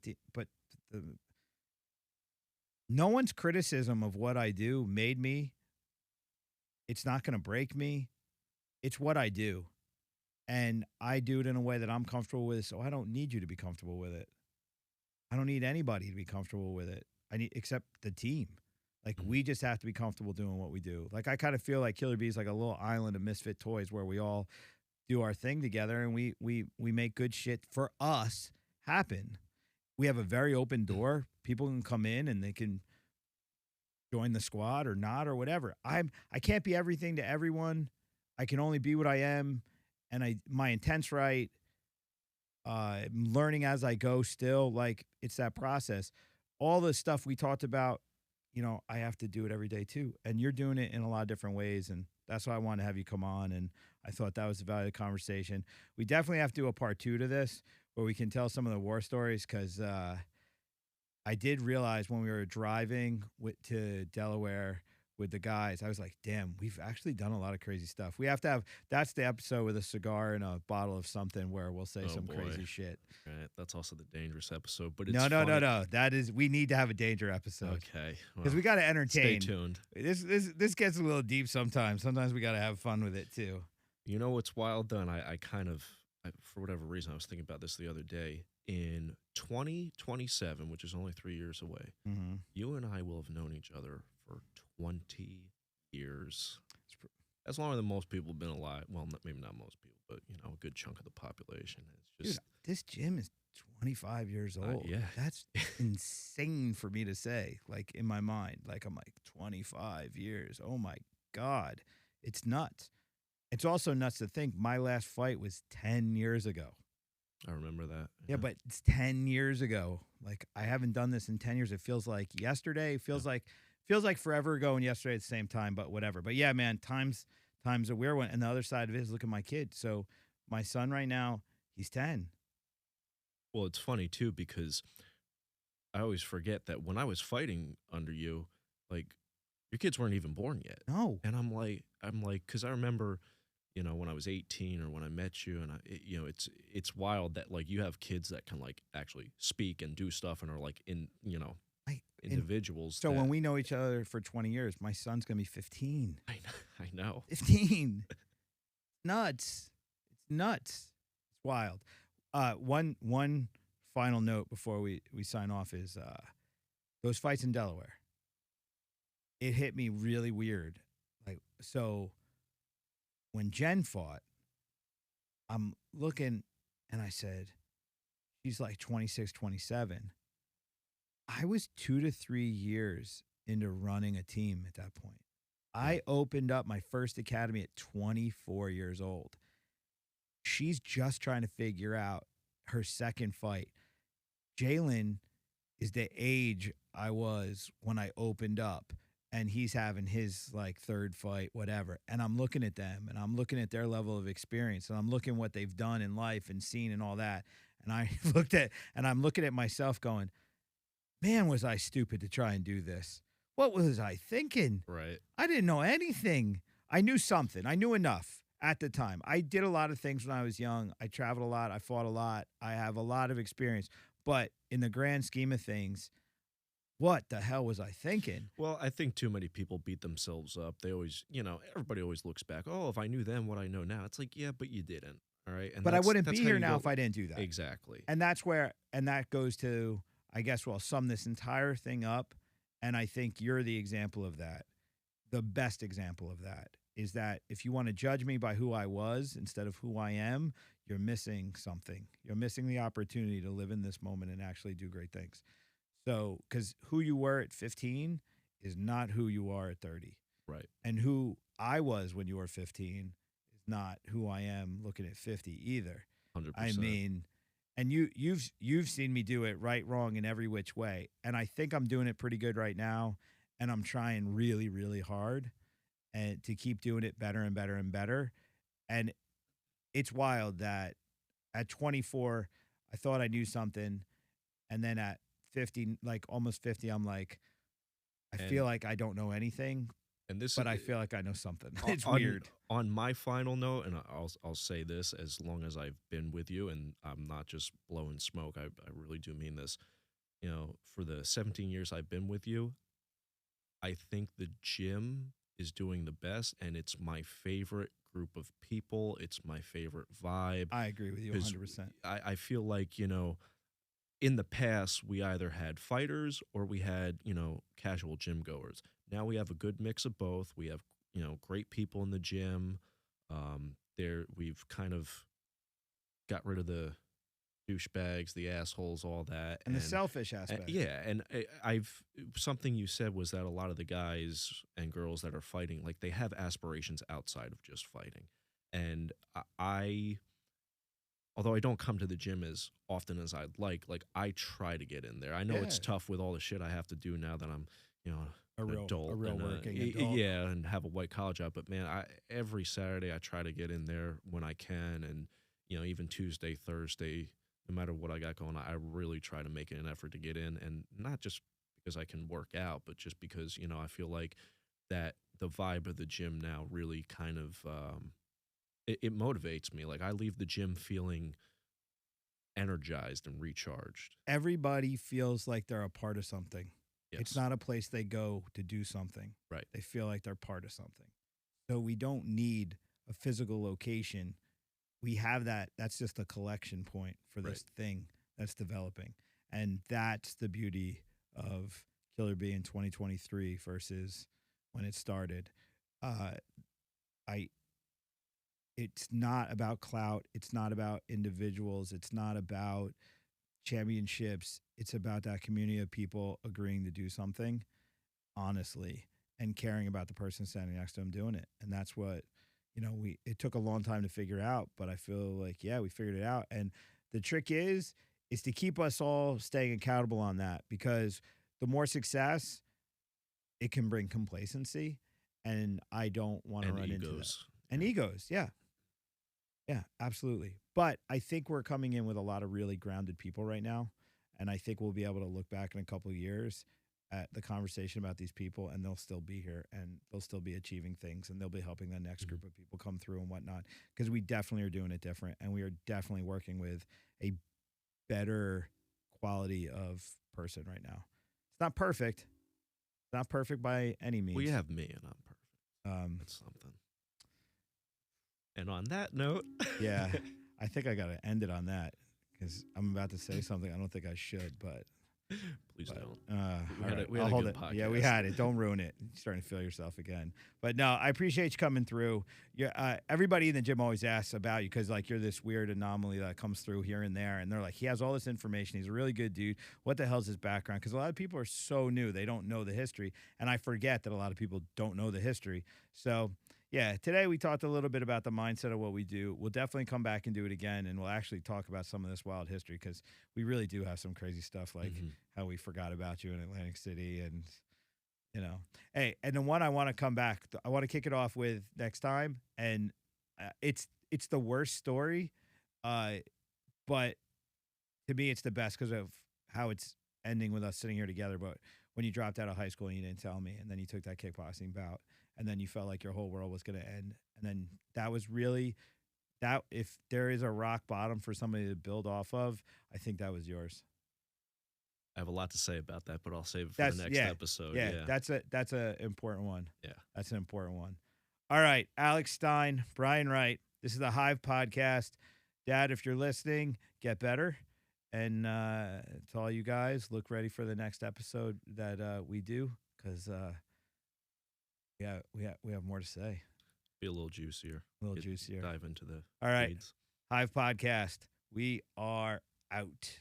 Speaker 1: no one's criticism of what I do made me. It's not going to break me. It's what I do. And I do it in a way that I'm comfortable with, so I don't need you to be comfortable with it. I don't need anybody to be comfortable with it. Except the team. Like, we just have to be comfortable doing what we do. Like, I kind of feel like Killer Bee is like a little island of misfit toys where we all do our thing together, and we make good shit for us happen. We have a very open door. People can come in and they can join the squad or not or whatever. I can't be everything to everyone. I can only be what I am, and my intent's right. I'm learning as I go still. Like, it's that process. All the stuff we talked about, I have to do it every day too. And you're doing it in a lot of different ways. And that's why I wanted to have you come on. And I thought that was the value of the conversation. We definitely have to do a part 2 to this where we can tell some of the war stories, because I did realize when we were driving to Delaware with the guys, I was like, damn, we've actually done a lot of crazy stuff. We have to have, that's the episode with a cigar and a bottle of something where we'll say some crazy shit.
Speaker 2: Right. That's also the dangerous episode, but it's
Speaker 1: No.
Speaker 2: funny.
Speaker 1: That is, we need to have a danger episode.
Speaker 2: Okay.
Speaker 1: Because we got to entertain.
Speaker 2: Stay tuned.
Speaker 1: This gets a little deep sometimes. Sometimes we got to have fun with it too.
Speaker 2: You know what's wild, though? And I for whatever reason, I was thinking about this the other day. In 2027, which is only 3 years away, you and I will have known each other for 20 years. As long as most people have been alive. Well, maybe not most people, but, a good chunk of the population. It's just,
Speaker 1: Dude, this gym is 25 years old.
Speaker 2: Yeah.
Speaker 1: That's insane for me to say, like, in my mind. Like, I'm like, 25 years. Oh, my God. It's nuts. It's also nuts to think my last fight was 10 years ago.
Speaker 2: I remember that.
Speaker 1: Yeah, but it's 10 years ago. Like, I haven't done this in 10 years. It feels like yesterday. It feels like forever ago and yesterday at the same time, but whatever. But yeah, man, time's a weird one. And the other side of it is, look at my kid. So my son right now, he's 10.
Speaker 2: Well, it's funny too, because I always forget that when I was fighting under you, like, your kids weren't even born yet.
Speaker 1: No.
Speaker 2: And I'm like, because I remember, when I was 18 or when I met you, and it's wild that, like, you have kids that can, like, actually speak and do stuff and are, like, individuals.
Speaker 1: So when we know each other for 20 years, my son's going to be 15.
Speaker 2: I know.
Speaker 1: 15. Nuts. It's nuts. It's wild. One final note before we sign off is those fights in Delaware. It hit me really weird. Like, so when Jen fought, I'm looking and I said, she's like 26, 27. I was 2 to 3 years into running a team at that point. I opened up my first academy at 24 years old. She's just trying to figure out her second fight. Jalen is the age I was when I opened up. and he's having his like third fight, whatever. And I'm looking at them and I'm looking at their level of experience and I'm looking what they've done in life and seen and all that. And I'm looking at myself going, man, was I stupid to try and do this? What was I thinking?
Speaker 2: Right.
Speaker 1: I didn't know anything. I knew something. I knew enough at the time. I did a lot of things when I was young. I traveled a lot. I fought a lot. I have a lot of experience. But in the grand scheme of things, what the hell was I thinking?
Speaker 2: Well, I think too many people beat themselves up. They always, everybody always looks back. Oh, if I knew then what I know now. It's like, yeah, but you didn't. All right. And
Speaker 1: but I wouldn't
Speaker 2: that's
Speaker 1: be
Speaker 2: how
Speaker 1: here
Speaker 2: you
Speaker 1: now
Speaker 2: go-
Speaker 1: if I didn't do that.
Speaker 2: Exactly.
Speaker 1: And that goes to, I guess, well, sum this entire thing up. And I think you're the example of that. The best example of that is that if you want to judge me by who I was instead of who I am, you're missing something. You're missing the opportunity to live in this moment and actually do great things. So, because who you were at 15 is not who you are at 30.
Speaker 2: Right.
Speaker 1: And who I was when you were 15 is not who I am looking at 50 either.
Speaker 2: 100%.
Speaker 1: I mean, and you've seen me do it right, wrong, in every which way. And I think I'm doing it pretty good right now. And I'm trying really, really hard and to keep doing it better and better and better. And it's wild that at 24, I thought I knew something. And then at 50, like almost 50, I'm like, I feel like I don't know anything,
Speaker 2: and this
Speaker 1: but
Speaker 2: is,
Speaker 1: I feel like I know something.
Speaker 2: on-
Speaker 1: It's weird.
Speaker 2: On my final note, and I'll say this as long as I've been with you, and I'm not just blowing smoke. I really do mean this. For the 17 years I've been with you, I think the gym is doing the best, and it's my favorite group of people. It's my favorite vibe.
Speaker 1: I agree with you
Speaker 2: 'Cause
Speaker 1: 100%.
Speaker 2: I feel like, in the past, we either had fighters or we had, casual gym goers. Now we have a good mix of both. We have, great people in the gym. We've kind of got rid of the douchebags, the assholes, all that.
Speaker 1: And the selfish aspect.
Speaker 2: Yeah, and something you said was that a lot of the guys and girls that are fighting, like they have aspirations outside of just fighting. And although I don't come to the gym as often as I'd like I try to get in there. I know it's
Speaker 1: Yeah.
Speaker 2: tough with all the shit I have to do now that I'm,
Speaker 1: A
Speaker 2: an
Speaker 1: real
Speaker 2: adult, and,
Speaker 1: working adult.
Speaker 2: yeah, and have a white collar job. But man, every Saturday I try to get in there when I can, and even Tuesday, Thursday, no matter what I got going on, I really try to make an effort to get in, and not just because I can work out, but just because I feel like that the vibe of the gym now really kind of it motivates me. Like I leave the gym feeling energized and recharged.
Speaker 1: Everybody feels like they're a part of something.
Speaker 2: Yes.
Speaker 1: It's not a place they go to do something.
Speaker 2: Right.
Speaker 1: They feel like they're part of something. So we don't need a physical location. We have that. That's just a collection point for this thing that's developing. And that's the beauty of Killer Bee in 2023 versus when it started. It's not about clout. It's not about individuals. It's not about championships. It's about that community of people agreeing to do something honestly and caring about the person standing next to them doing it. And that's what, it took a long time to figure out, but I feel like, we figured it out. And the trick is to keep us all staying accountable on that, because the more success, it can bring complacency. And I don't want to run into that. And egos, yeah. Yeah, absolutely. But I think we're coming in with a lot of really grounded people right now. And I think we'll be able to look back in a couple of years at the conversation about these people, and they'll still be here and they'll still be achieving things, and they'll be helping the next group of people come through and whatnot. Because we definitely are doing it different, and we are definitely working with a better quality of person right now. It's not perfect. It's not perfect by any means.
Speaker 2: Well, you have me, and I'm perfect. That's something. And on that note,
Speaker 1: yeah, I think I got to end it on that, because I'm about to say something I don't think I should, but
Speaker 2: please don't.
Speaker 1: We
Speaker 2: had a
Speaker 1: hold
Speaker 2: good
Speaker 1: it.
Speaker 2: podcast.
Speaker 1: Yeah, we had it. Don't ruin it. You're starting to feel yourself again. But no, I appreciate you coming through. Everybody in the gym always asks about you, because like you're this weird anomaly that comes through here and there, and they're like, he has all this information. He's a really good dude. What the hell's his background? Because a lot of people are so new, they don't know the history, and I forget that a lot of people don't know the history. So yeah, today we talked a little bit about the mindset of what we do. We'll definitely come back and do it again, and we'll actually talk about some of this wild history, because we really do have some crazy stuff, like how we forgot about you in Atlantic City, and You know, hey, and the one I want to come back, I want to kick it off with next time, and it's the worst story, uh, but to me, it's the best because of how it's ending with us sitting here together. But when you dropped out of high school and you didn't tell me, and then you took that kickboxing bout, and then you felt like your whole world was going to end, and then that was really that. If there is a rock bottom for somebody to build off of, I think that was yours.
Speaker 2: I have a lot to say about that, but I'll save it for the next episode.
Speaker 1: Yeah, that's a important one.
Speaker 2: Yeah.
Speaker 1: That's an important one. All right, Alex Stine, Brian Wright. This is the Hive Podcast. Dad, if you're listening, get better. And to all you guys, look ready for the next episode that we do, because we have more to say.
Speaker 2: Be a little juicier.
Speaker 1: A little juicier.
Speaker 2: Dive into the
Speaker 1: all right.
Speaker 2: weeds.
Speaker 1: Hive Podcast. We are out.